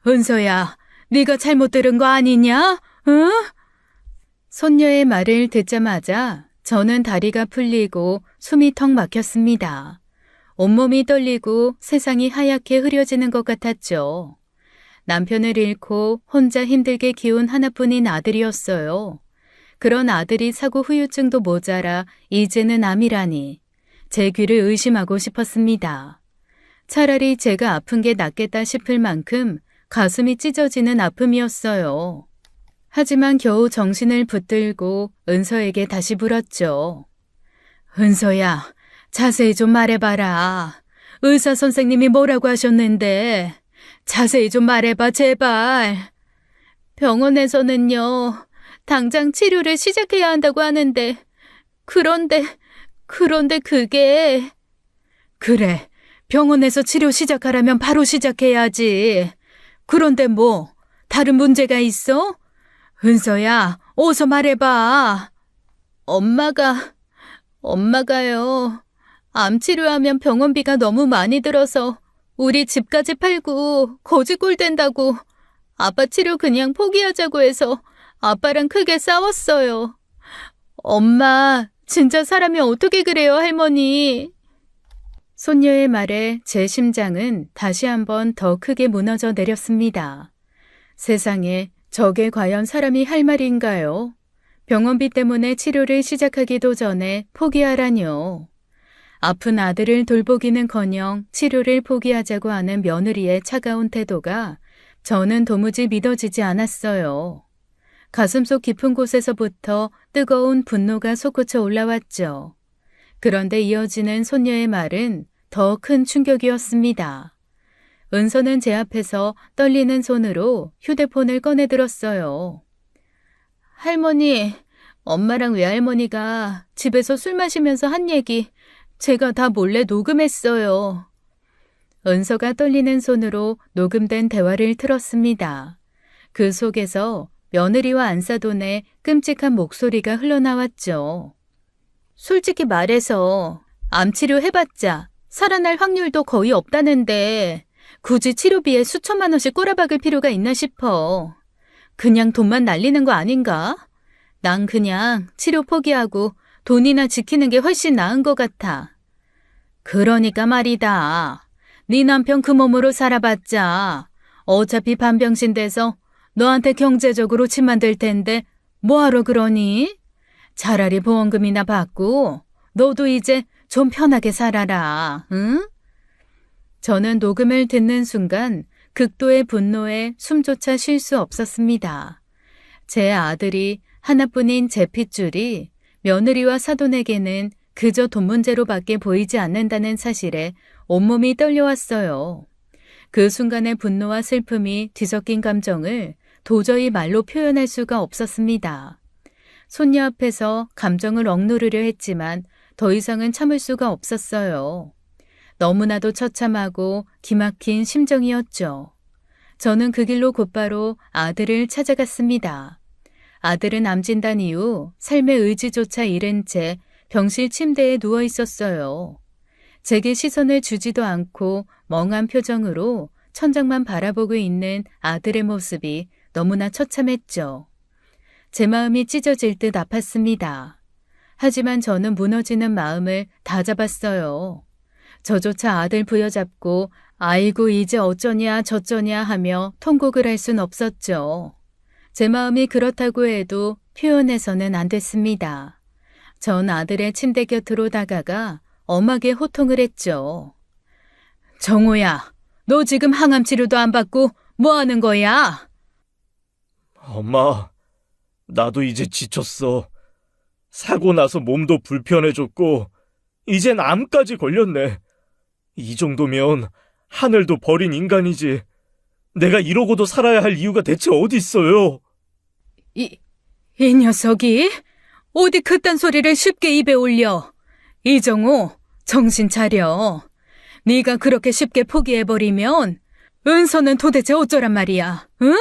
은서야, 네가 잘못 들은 거 아니냐? 응? 손녀의 말을 듣자마자 저는 다리가 풀리고 숨이 턱 막혔습니다. 온몸이 떨리고 세상이 하얗게 흐려지는 것 같았죠. 남편을 잃고 혼자 힘들게 키운 하나뿐인 아들이었어요. 그런 아들이 사고 후유증도 모자라 이제는 암이라니. 제 귀를 의심하고 싶었습니다. 차라리 제가 아픈 게 낫겠다 싶을 만큼 가슴이 찢어지는 아픔이었어요. 하지만 겨우 정신을 붙들고 은서에게 다시 물었죠. 은서야, 자세히 좀 말해봐라. 의사 선생님이 뭐라고 하셨는데 자세히 좀 말해봐, 제발. 병원에서는요, 당장 치료를 시작해야 한다고 하는데, 그런데 그게... 그래, 병원에서 치료 시작하려면 바로 시작해야지. 그런데 뭐, 다른 문제가 있어? 은서야, 어서 말해봐. 엄마가요. 암 치료하면 병원비가 너무 많이 들어서 우리 집까지 팔고 거지꼴 된다고 아빠 치료 그냥 포기하자고 해서 아빠랑 크게 싸웠어요. 엄마, 진짜 사람이 어떻게 그래요, 할머니? 손녀의 말에 제 심장은 다시 한번 더 크게 무너져 내렸습니다. 세상에 저게 과연 사람이 할 말인가요? 병원비 때문에 치료를 시작하기도 전에 포기하라뇨. 아픈 아들을 돌보기는커녕 치료를 포기하자고 하는 며느리의 차가운 태도가 저는 도무지 믿어지지 않았어요. 가슴속 깊은 곳에서부터 뜨거운 분노가 솟구쳐 올라왔죠. 그런데 이어지는 손녀의 말은 더 큰 충격이었습니다. 은서는 제 앞에서 떨리는 손으로 휴대폰을 꺼내 들었어요. 할머니, 엄마랑 외할머니가 집에서 술 마시면서 한 얘기 제가 다 몰래 녹음했어요. 은서가 떨리는 손으로 녹음된 대화를 틀었습니다. 그 속에서 며느리와 안사돈의 끔찍한 목소리가 흘러나왔죠. 솔직히 말해서 암치료 해봤자 살아날 확률도 거의 없다는데 굳이 치료비에 수천만 원씩 꼬라박을 필요가 있나 싶어. 그냥 돈만 날리는 거 아닌가? 난 그냥 치료 포기하고 돈이나 지키는 게 훨씬 나은 것 같아. 그러니까 말이다. 네 남편 그 몸으로 살아봤자 어차피 반병신 돼서 너한테 경제적으로 침만 들 텐데 뭐하러 그러니? 차라리 보험금이나 받고 너도 이제 좀 편하게 살아라, 응? 저는 녹음을 듣는 순간 극도의 분노에 숨조차 쉴 수 없었습니다. 제 아들이 하나뿐인 제 핏줄이 며느리와 사돈에게는 그저 돈 문제로밖에 보이지 않는다는 사실에 온몸이 떨려왔어요. 그 순간의 분노와 슬픔이 뒤섞인 감정을 도저히 말로 표현할 수가 없었습니다. 손녀 앞에서 감정을 억누르려 했지만 더 이상은 참을 수가 없었어요. 너무나도 처참하고 기막힌 심정이었죠. 저는 그 길로 곧바로 아들을 찾아갔습니다. 아들은 암 진단 이후 삶의 의지조차 잃은 채 병실 침대에 누워 있었어요. 제게 시선을 주지도 않고 멍한 표정으로 천장만 바라보고 있는 아들의 모습이 너무나 처참했죠. 제 마음이 찢어질 듯 아팠습니다. 하지만 저는 무너지는 마음을 다잡았어요. 저조차 아들 부여잡고 아이고 이제 어쩌냐 저쩌냐 하며 통곡을 할 순 없었죠. 제 마음이 그렇다고 해도 표현해서는 안 됐습니다. 전 아들의 침대 곁으로 다가가 엄하게 호통을 했죠. 정호야, 너 지금 항암 치료도 안 받고 뭐 하는 거야? 엄마, 나도 이제 지쳤어. 사고 나서 몸도 불편해졌고 이젠 암까지 걸렸네. 이 정도면 하늘도 버린 인간이지. 내가 이러고도 살아야 할 이유가 대체 어디 있어요? 이 녀석이 어디 그딴 소리를 쉽게 입에 올려. 이정호, 정신 차려. 네가 그렇게 쉽게 포기해버리면 은서는 도대체 어쩌란 말이야, 응?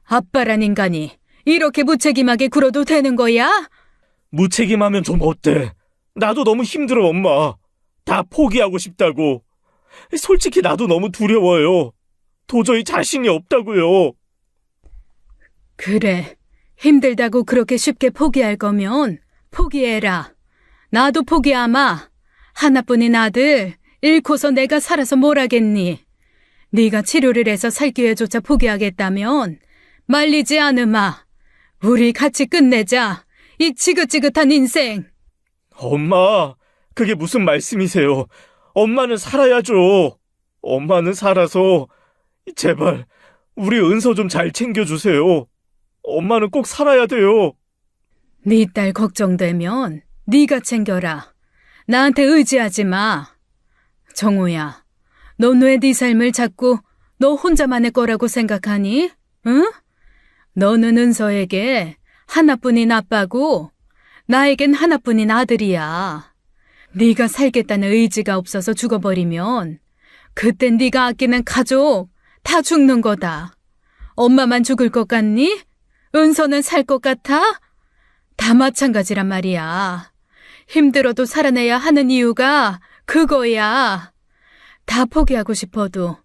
아빠란 인간이 이렇게 무책임하게 굴어도 되는 거야? 무책임하면 좀 어때? 나도 너무 힘들어, 엄마. 다 포기하고 싶다고. 솔직히 나도 너무 두려워요. 도저히 자신이 없다고요. 그래, 힘들다고 그렇게 쉽게 포기할 거면 포기해라. 나도 포기하마. 하나뿐인 아들 잃고서 내가 살아서 뭘 하겠니? 네가 치료를 해서 살 기회조차 포기하겠다면 말리지 않으마. 우리 같이 끝내자. 이 지긋지긋한 인생. 엄마, 그게 무슨 말씀이세요? 엄마는 살아야죠. 엄마는 살아서 제발 우리 은서 좀 잘 챙겨주세요. 엄마는 꼭 살아야 돼요. 네 딸 걱정되면 네가 챙겨라. 나한테 의지하지 마. 정호야, 넌 왜 네 삶을 자꾸 너 혼자만의 거라고 생각하니? 응? 너는 은서에게 하나뿐인 아빠고 나에겐 하나뿐인 아들이야. 네가 살겠다는 의지가 없어서 죽어버리면 그땐 네가 아끼는 가족 다 죽는 거다. 엄마만 죽을 것 같니? 은서는 살 것 같아? 다 마찬가지란 말이야. 힘들어도 살아내야 하는 이유가 그거야. 다 포기하고 싶어도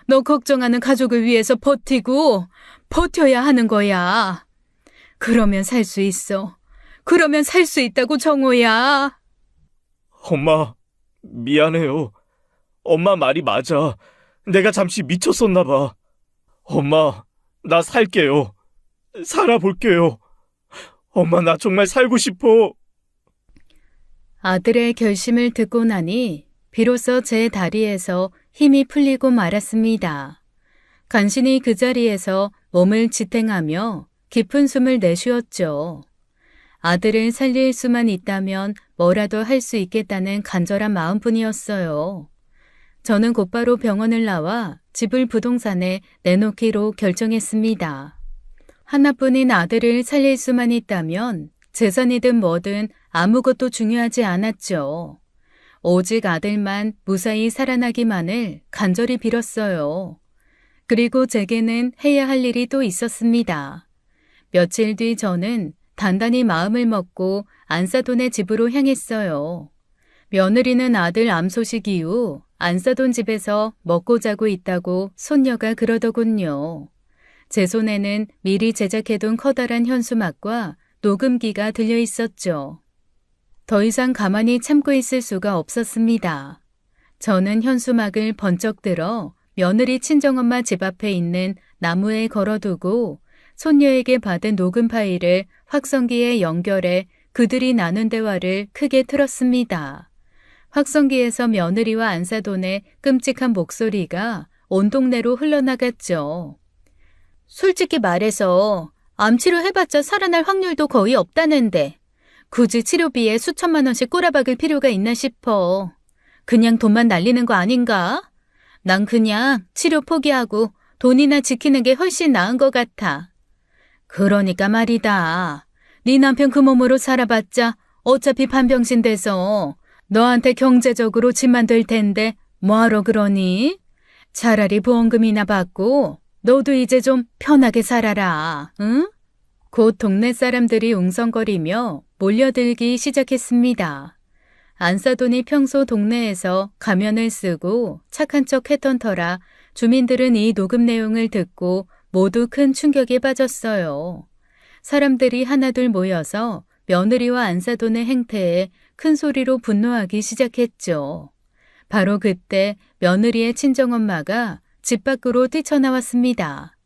너 걱정하는 가족을 위해서 버텨야 하는 거야. 그러면 살 수 있어. 그러면 살 수 있다고, 정호야. 엄마, 미안해요. 엄마 말이 맞아. 내가 잠시 미쳤었나 봐. 엄마, 나 살게요. 살아볼게요. 엄마, 나 정말 살고 싶어. 아들의 결심을 듣고 나니 비로소 제 다리에서 힘이 풀리고 말았습니다. 간신히 그 자리에서 몸을 지탱하며 깊은 숨을 내쉬었죠. 아들을 살릴 수만 있다면 뭐라도 할 수 있겠다는 간절한 마음뿐이었어요. 저는 곧바로 병원을 나와 집을 부동산에 내놓기로 결정했습니다. 하나뿐인 아들을 살릴 수만 있다면 재산이든 뭐든 아무것도 중요하지 않았죠. 오직 아들만 무사히 살아나기만을 간절히 빌었어요. 그리고 제게는 해야 할 일이 또 있었습니다. 며칠 뒤 저는 단단히 마음을 먹고 안사돈의 집으로 향했어요. 며느리는 아들 암 소식 이후 안사돈 집에서 먹고 자고 있다고 손녀가 그러더군요. 제 손에는 미리 제작해둔 커다란 현수막과 녹음기가 들려 있었죠. 더 이상 가만히 참고 있을 수가 없었습니다. 저는 현수막을 번쩍 들어 며느리 친정엄마 집 앞에 있는 나무에 걸어두고 손녀에게 받은 녹음 파일을 확성기에 연결해 그들이 나눈 대화를 크게 틀었습니다. 확성기에서 며느리와 안사돈의 끔찍한 목소리가 온 동네로 흘러나갔죠. 솔직히 말해서 암치료 해봤자 살아날 확률도 거의 없다는데 굳이 치료비에 수천만 원씩 꼬라박을 필요가 있나 싶어. 그냥 돈만 날리는 거 아닌가? 난 그냥 치료 포기하고 돈이나 지키는 게 훨씬 나은 것 같아. 그러니까 말이다. 네 남편 그 몸으로 살아봤자 어차피 반병신 돼서 너한테 경제적으로 짐만 될 텐데 뭐하러 그러니? 차라리 보험금이나 받고 너도 이제 좀 편하게 살아라, 응? 곧 동네 사람들이 웅성거리며 몰려들기 시작했습니다. 안사돈이 평소 동네에서 가면을 쓰고 착한 척 했던 터라 주민들은 이 녹음 내용을 듣고 모두 큰 충격에 빠졌어요. 사람들이 하나둘 모여서 며느리와 안사돈의 행태에 큰 소리로 분노하기 시작했죠. 바로 그때 며느리의 친정엄마가 집 밖으로 뛰쳐나왔습니다.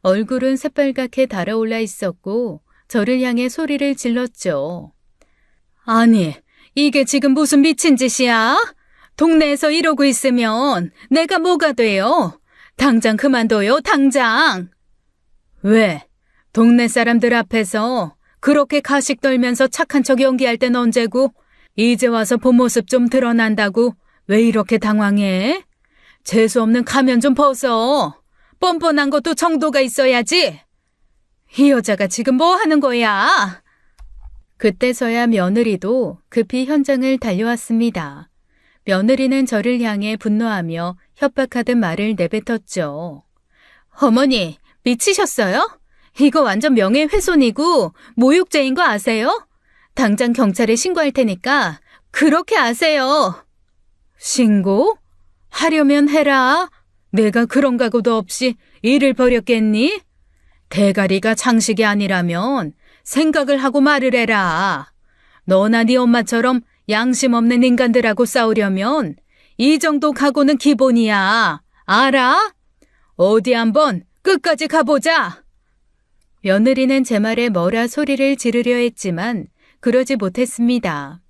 얼굴은 새빨갛게 달아올라 있었고 저를 향해 소리를 질렀죠. 아니, 이게 지금 무슨 미친 짓이야? 동네에서 이러고 있으면 내가 뭐가 돼요? 당장 그만둬요, 당장! 왜? 동네 사람들 앞에서 그렇게 가식 떨면서 착한 척 연기할 땐 언제고 이제 와서 본 모습 좀 드러난다고 왜 이렇게 당황해? 재수없는 가면 좀 벗어. 뻔뻔한 것도 정도가 있어야지. 이 여자가 지금 뭐 하는 거야? 그때서야 며느리도 급히 현장을 달려왔습니다. 며느리는 저를 향해 분노하며 협박하듯 말을 내뱉었죠. 어머니, 미치셨어요? 이거 완전 명예훼손이고 모욕죄인 거 아세요? 당장 경찰에 신고할 테니까 그렇게 아세요. 신고? 하려면 해라. 내가 그런 각오도 없이 일을 벌였겠니? 대가리가 장식이 아니라면 생각을 하고 말을 해라. 너나 네 엄마처럼 양심 없는 인간들하고 싸우려면 이 정도 각오는 기본이야. 알아? 어디 한번 끝까지 가보자. 며느리는 제 말에 뭐라 소리를 지르려 했지만 그러지 못했습니다.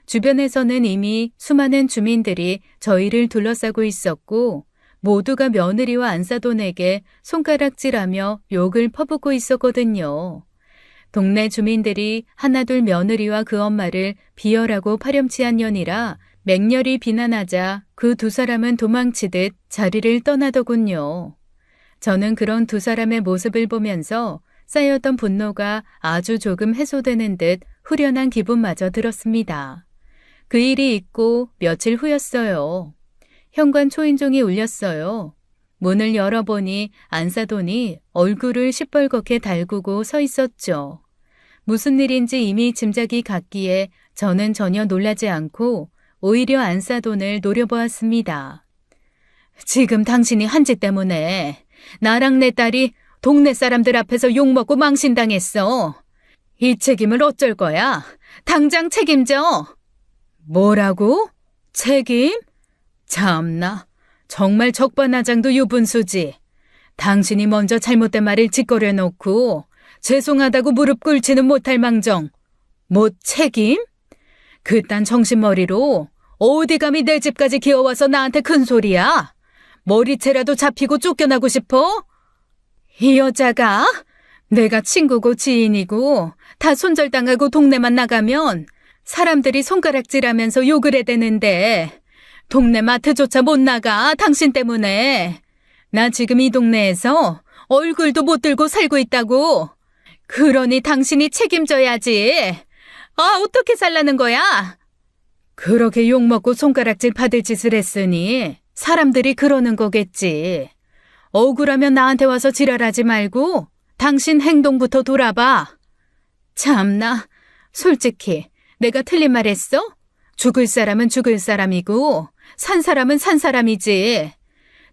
주변에서는 이미 수많은 주민들이 저희를 둘러싸고 있었고 모두가 며느리와 안사돈에게 손가락질하며 욕을 퍼붓고 있었거든요. 동네 주민들이 하나둘 며느리와 그 엄마를 비열하고 파렴치한 년이라 맹렬히 비난하자 그 두 사람은 도망치듯 자리를 떠나더군요. 저는 그런 두 사람의 모습을 보면서 쌓였던 분노가 아주 조금 해소되는 듯 후련한 기분마저 들었습니다. 그 일이 있고 며칠 후였어요. 현관 초인종이 울렸어요. 문을 열어보니 안사돈이 얼굴을 시뻘겋게 달구고 서 있었죠. 무슨 일인지 이미 짐작이 갔기에 저는 전혀 놀라지 않고 오히려 안사돈을 노려보았습니다. 지금 당신이 한 짓 때문에 나랑 내 딸이 동네 사람들 앞에서 욕먹고 망신당했어. 이 책임을 어쩔 거야? 당장 책임져. 뭐라고? 책임? 참나, 정말 적반하장도 유분수지. 당신이 먼저 잘못된 말을 짓거려놓고 죄송하다고 무릎 꿇지는 못할 망정. 뭐 책임? 그딴 정신머리로 어디 감히 내 집까지 기어와서 나한테 큰 소리야? 머리채라도 잡히고 쫓겨나고 싶어? 이 여자가 내가 친구고 지인이고 다 손절당하고 동네만 나가면 사람들이 손가락질하면서 욕을 해대는데 동네 마트조차 못 나가 당신 때문에. 나 지금 이 동네에서 얼굴도 못 들고 살고 있다고. 그러니 당신이 책임져야지. 아, 어떻게 살라는 거야? 그렇게 욕먹고 손가락질 받을 짓을 했으니 사람들이 그러는 거겠지. 억울하면 나한테 와서 지랄하지 말고 당신 행동부터 돌아봐. 참나, 솔직히 내가 틀린 말 했어? 죽을 사람은 죽을 사람이고 산 사람은 산 사람이지.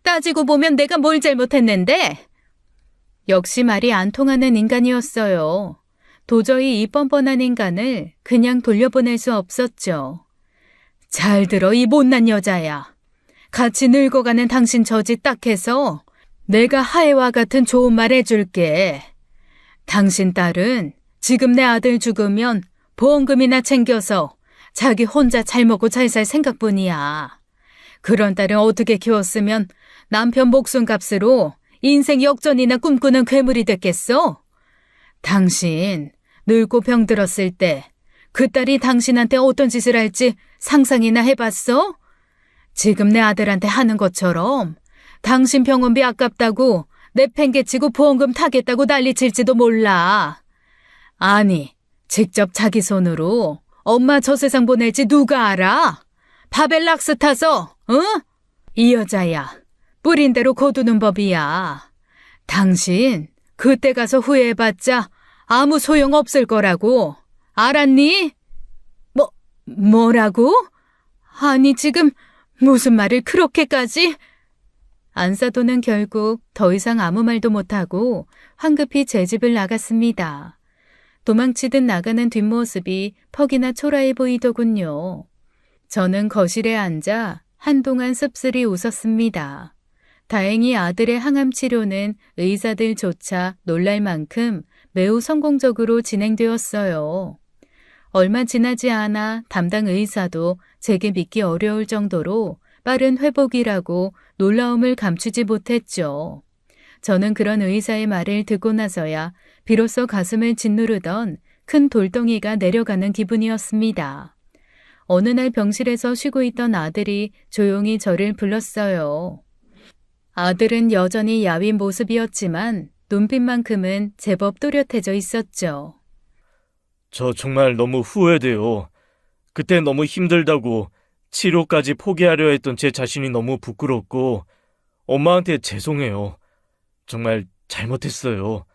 따지고 보면 내가 뭘 잘못했는데? 역시 말이 안 통하는 인간이었어요. 도저히 이 뻔뻔한 인간을 그냥 돌려보낼 수 없었죠. 잘 들어, 이 못난 여자야. 같이 늙어가는 당신 저지 딱 해서 내가 하해와 같은 좋은 말 해줄게. 당신 딸은 지금 내 아들 죽으면 보험금이나 챙겨서 자기 혼자 잘 먹고 잘 살 생각뿐이야. 그런 딸은 어떻게 키웠으면 남편 목숨값으로 인생 역전이나 꿈꾸는 괴물이 됐겠어? 당신 늙고 병들었을 때 그 딸이 당신한테 어떤 짓을 할지 상상이나 해봤어? 지금 내 아들한테 하는 것처럼 당신 병원비 아깝다고 내팽개치고 보험금 타겠다고 난리칠지도 몰라. 아니, 직접 자기 손으로 엄마 저 세상 보낼지 누가 알아? 밥에 락스 타서, 응? 이 여자야, 뿌린 대로 거두는 법이야. 당신 그때 가서 후회해봤자 아무 소용 없을 거라고. 알았니? 뭐라고? 아니, 지금 무슨 말을 그렇게까지? 안사돈은 결국 더 이상 아무 말도 못하고 황급히 제 집을 나갔습니다. 도망치듯 나가는 뒷모습이 퍽이나 초라해 보이더군요. 저는 거실에 앉아 한동안 씁쓸히 웃었습니다. 다행히 아들의 항암 치료는 의사들조차 놀랄 만큼 매우 성공적으로 진행되었어요. 얼마 지나지 않아 담당 의사도 제게 믿기 어려울 정도로 빠른 회복이라고 놀라움을 감추지 못했죠. 저는 그런 의사의 말을 듣고 나서야 비로소 가슴을 짓누르던 큰 돌덩이가 내려가는 기분이었습니다. 어느 날 병실에서 쉬고 있던 아들이 조용히 저를 불렀어요. 아들은 여전히 야윈 모습이었지만 눈빛만큼은 제법 또렷해져 있었죠. 저 정말 너무 후회돼요. 그때 너무 힘들다고 치료까지 포기하려 했던 제 자신이 너무 부끄럽고 엄마한테 죄송해요. 정말 잘못했어요.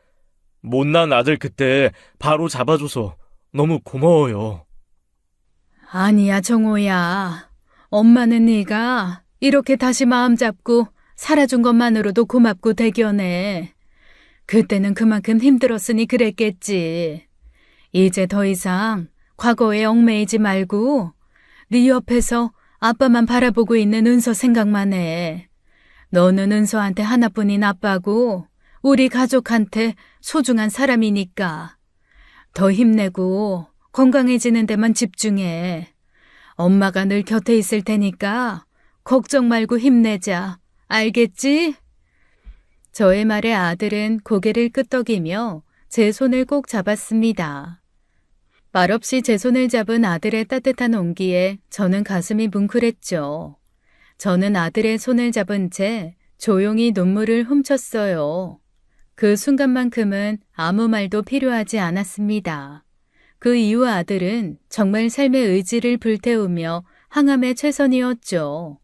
못난 아들 그때 바로 잡아줘서 너무 고마워요. 아니야, 정호야. 엄마는 네가 이렇게 다시 마음 잡고 살아준 것만으로도 고맙고 대견해. 그때는 그만큼 힘들었으니 그랬겠지. 이제 더 이상 과거에 얽매이지 말고 네 옆에서 아빠만 바라보고 있는 은서 생각만 해. 너는 은서한테 하나뿐인 아빠고 우리 가족한테 소중한 사람이니까. 더 힘내고 건강해지는 데만 집중해. 엄마가 늘 곁에 있을 테니까 걱정 말고 힘내자. 알겠지? 저의 말에 아들은 고개를 끄덕이며 제 손을 꼭 잡았습니다. 말없이 제 손을 잡은 아들의 따뜻한 온기에 저는 가슴이 뭉클했죠. 저는 아들의 손을 잡은 채 조용히 눈물을 훔쳤어요. 그 순간만큼은 아무 말도 필요하지 않았습니다. 그 이후 아들은 정말 삶의 의지를 불태우며 항암에 최선이었죠.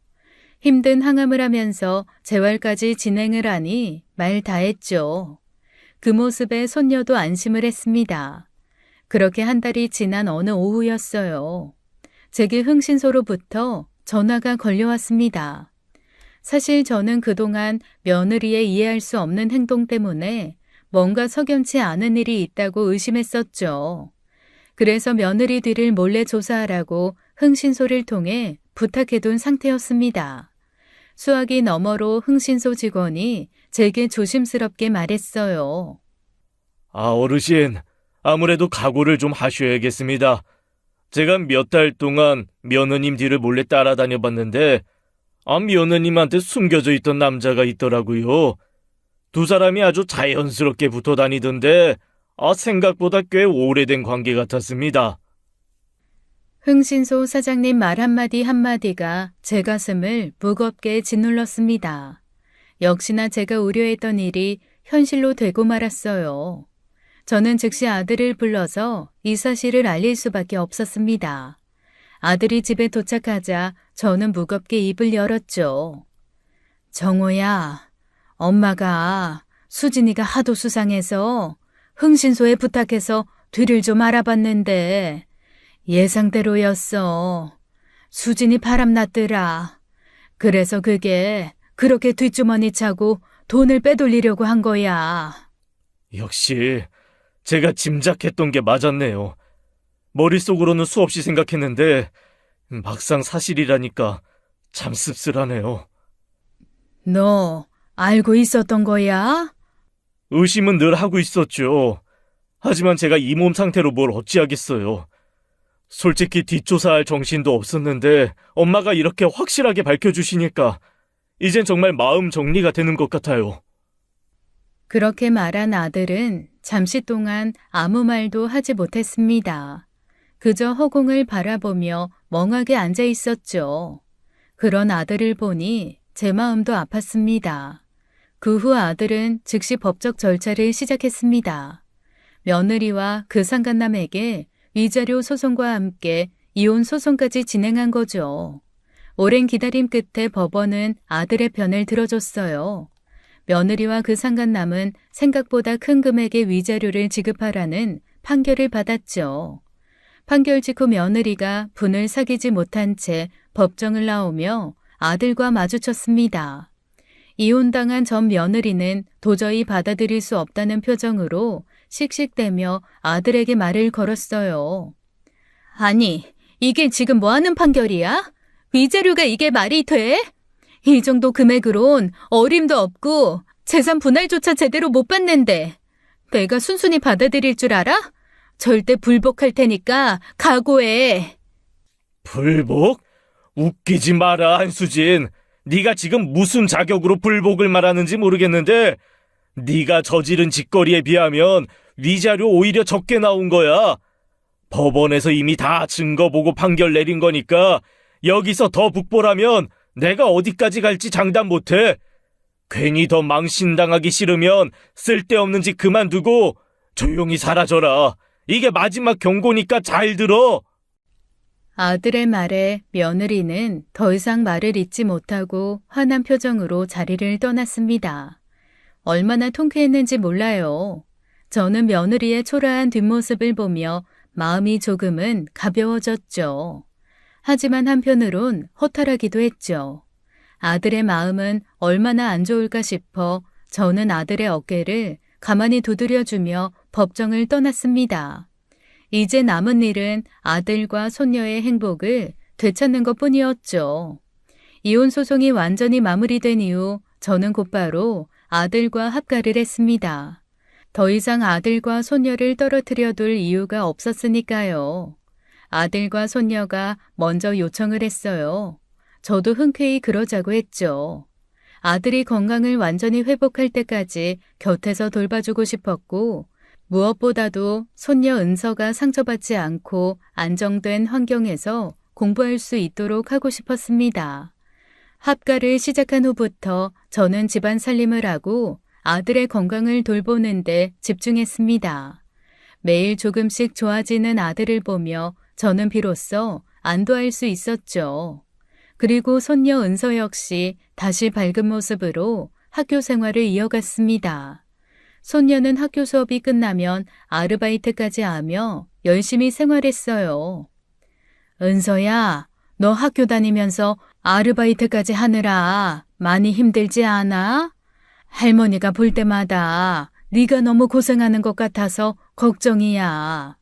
힘든 항암을 하면서 재활까지 진행을 하니 말 다했죠. 그 모습에 손녀도 안심을 했습니다. 그렇게 한 달이 지난 어느 오후였어요. 제게 흥신소로부터 전화가 걸려왔습니다. 사실 저는 그동안 며느리의 이해할 수 없는 행동 때문에 뭔가 석연치 않은 일이 있다고 의심했었죠. 그래서 며느리 뒤를 몰래 조사하라고 흥신소를 통해 부탁해둔 상태였습니다. 수화기 너머로 흥신소 직원이 제게 조심스럽게 말했어요. 어르신, 아무래도 각오를 좀 하셔야겠습니다. 제가 몇 달 동안 며느님 뒤를 몰래 따라다녀 봤는데, 며느님한테 숨겨져 있던 남자가 있더라고요. 두 사람이 아주 자연스럽게 붙어 다니던데, 생각보다 꽤 오래된 관계 같았습니다. 흥신소 사장님 말 한마디 한마디가 제 가슴을 무겁게 짓눌렀습니다. 역시나 제가 우려했던 일이 현실로 되고 말았어요. 저는 즉시 아들을 불러서 이 사실을 알릴 수밖에 없었습니다. 아들이 집에 도착하자 저는 무겁게 입을 열었죠. 정호야, 엄마가 수진이가 하도 수상해서 흥신소에 부탁해서 뒤를 좀 알아봤는데 예상대로였어. 수진이 바람났더라. 그래서 그게 그렇게 뒷주머니 차고 돈을 빼돌리려고 한 거야. 역시 제가 짐작했던 게 맞았네요. 머릿속으로는 수없이 생각했는데 막상 사실이라니까 참 씁쓸하네요. 너 알고 있었던 거야? 의심은 늘 하고 있었죠. 하지만 제가 이 몸 상태로 뭘 어찌하겠어요. 솔직히 뒷조사할 정신도 없었는데 엄마가 이렇게 확실하게 밝혀주시니까 이젠 정말 마음 정리가 되는 것 같아요. 그렇게 말한 아들은 잠시 동안 아무 말도 하지 못했습니다. 그저 허공을 바라보며 멍하게 앉아 있었죠. 그런 아들을 보니 제 마음도 아팠습니다. 그 후 아들은 즉시 법적 절차를 시작했습니다. 며느리와 그 상간남에게 위자료 소송과 함께 이혼 소송까지 진행한 거죠. 오랜 기다림 끝에 법원은 아들의 편을 들어줬어요. 며느리와 그 상간남은 생각보다 큰 금액의 위자료를 지급하라는 판결을 받았죠. 판결 직후 며느리가 분을 사귀지 못한 채 법정을 나오며 아들과 마주쳤습니다. 이혼당한 전 며느리는 도저히 받아들일 수 없다는 표정으로 씩씩대며 아들에게 말을 걸었어요. 아니, 이게 지금 뭐 하는 판결이야? 위자료가 이게 말이 돼? 이 정도 금액으론 어림도 없고 재산 분할조차 제대로 못 받는데 내가 순순히 받아들일 줄 알아? 절대 불복할 테니까 각오해. 불복? 웃기지 마라, 한수진. 네가 지금 무슨 자격으로 불복을 말하는지 모르겠는데 네가 저지른 짓거리에 비하면 위자료 오히려 적게 나온 거야. 법원에서 이미 다 증거 보고 판결 내린 거니까 여기서 더 북벌하면 내가 어디까지 갈지 장담 못해. 괜히 더 망신당하기 싫으면 쓸데없는 짓 그만두고 조용히 사라져라. 이게 마지막 경고니까 잘 들어. 아들의 말에 며느리는 더 이상 말을 잇지 못하고 화난 표정으로 자리를 떠났습니다. 얼마나 통쾌했는지 몰라요. 저는 며느리의 초라한 뒷모습을 보며 마음이 조금은 가벼워졌죠. 하지만 한편으론 허탈하기도 했죠. 아들의 마음은 얼마나 안 좋을까 싶어 저는 아들의 어깨를 가만히 두드려주며 법정을 떠났습니다. 이제 남은 일은 아들과 손녀의 행복을 되찾는 것뿐이었죠. 이혼 소송이 완전히 마무리된 이후 저는 곧바로 아들과 합가를 했습니다. 더 이상 아들과 손녀를 떨어뜨려 둘 이유가 없었으니까요. 아들과 손녀가 먼저 요청을 했어요. 저도 흔쾌히 그러자고 했죠. 아들이 건강을 완전히 회복할 때까지 곁에서 돌봐주고 싶었고 무엇보다도 손녀 은서가 상처받지 않고 안정된 환경에서 공부할 수 있도록 하고 싶었습니다. 합가를 시작한 후부터 저는 집안 살림을 하고 아들의 건강을 돌보는데 집중했습니다. 매일 조금씩 좋아지는 아들을 보며 저는 비로소 안도할 수 있었죠. 그리고 손녀 은서 역시 다시 밝은 모습으로 학교 생활을 이어갔습니다. 손녀는 학교 수업이 끝나면 아르바이트까지 하며 열심히 생활했어요. 은서야, 너 학교 다니면서 아르바이트까지 하느라 많이 힘들지 않아? 할머니가 볼 때마다 네가 너무 고생하는 것 같아서 걱정이야.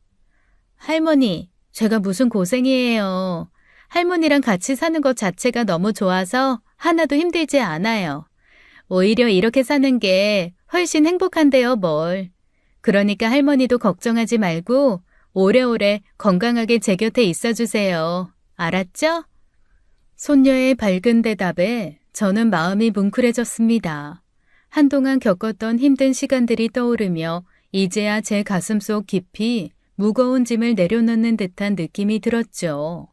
할머니, 제가 무슨 고생이에요. 할머니랑 같이 사는 것 자체가 너무 좋아서 하나도 힘들지 않아요. 오히려 이렇게 사는 게 훨씬 행복한데요, 뭘. 그러니까 할머니도 걱정하지 말고 오래오래 건강하게 제 곁에 있어주세요. 알았죠? 손녀의 밝은 대답에 저는 마음이 뭉클해졌습니다. 한동안 겪었던 힘든 시간들이 떠오르며 이제야 제 가슴속 깊이 무거운 짐을 내려놓는 듯한 느낌이 들었죠.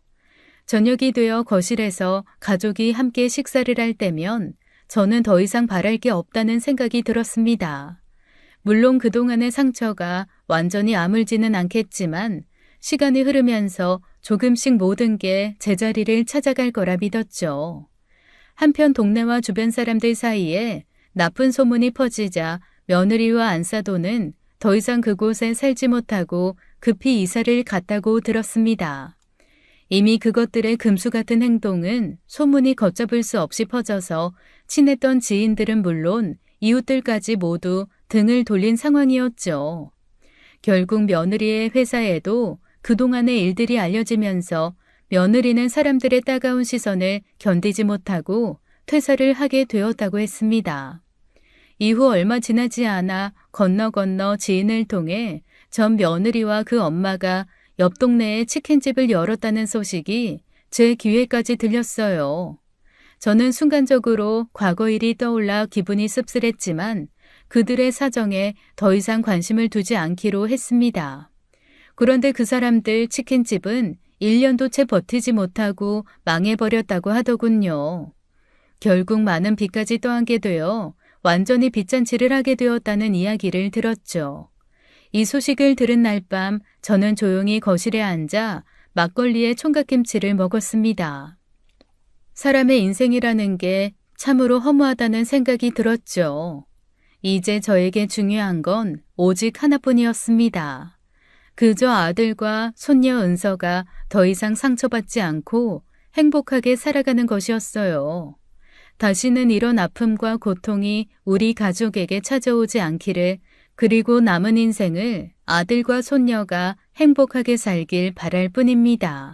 저녁이 되어 거실에서 가족이 함께 식사를 할 때면 저는 더 이상 바랄 게 없다는 생각이 들었습니다. 물론 그동안의 상처가 완전히 아물지는 않겠지만 시간이 흐르면서 조금씩 모든 게 제자리를 찾아갈 거라 믿었죠. 한편 동네와 주변 사람들 사이에 나쁜 소문이 퍼지자 며느리와 안사도는 더 이상 그곳에 살지 못하고 급히 이사를 갔다고 들었습니다. 이미 그것들의 금수 같은 행동은 소문이 걷잡을 수 없이 퍼져서 친했던 지인들은 물론 이웃들까지 모두 등을 돌린 상황이었죠. 결국 며느리의 회사에도 그동안의 일들이 알려지면서 며느리는 사람들의 따가운 시선을 견디지 못하고 퇴사를 하게 되었다고 했습니다. 이후 얼마 지나지 않아 건너 지인을 통해 전 며느리와 그 엄마가 옆 동네에 치킨집을 열었다는 소식이 제 귀에까지 들렸어요. 저는 순간적으로 과거 일이 떠올라 기분이 씁쓸했지만 그들의 사정에 더 이상 관심을 두지 않기로 했습니다. 그런데 그 사람들 치킨집은 1년도 채 버티지 못하고 망해버렸다고 하더군요. 결국 많은 빚까지 떠안게 되어 완전히 빚잔치를 하게 되었다는 이야기를 들었죠. 이 소식을 들은 날 밤 저는 조용히 거실에 앉아 막걸리에 총각김치를 먹었습니다. 사람의 인생이라는 게 참으로 허무하다는 생각이 들었죠. 이제 저에게 중요한 건 오직 하나뿐이었습니다. 그저 아들과 손녀 은서가 더 이상 상처받지 않고 행복하게 살아가는 것이었어요. 다시는 이런 아픔과 고통이 우리 가족에게 찾아오지 않기를, 그리고 남은 인생을 아들과 손녀가 행복하게 살길 바랄 뿐입니다.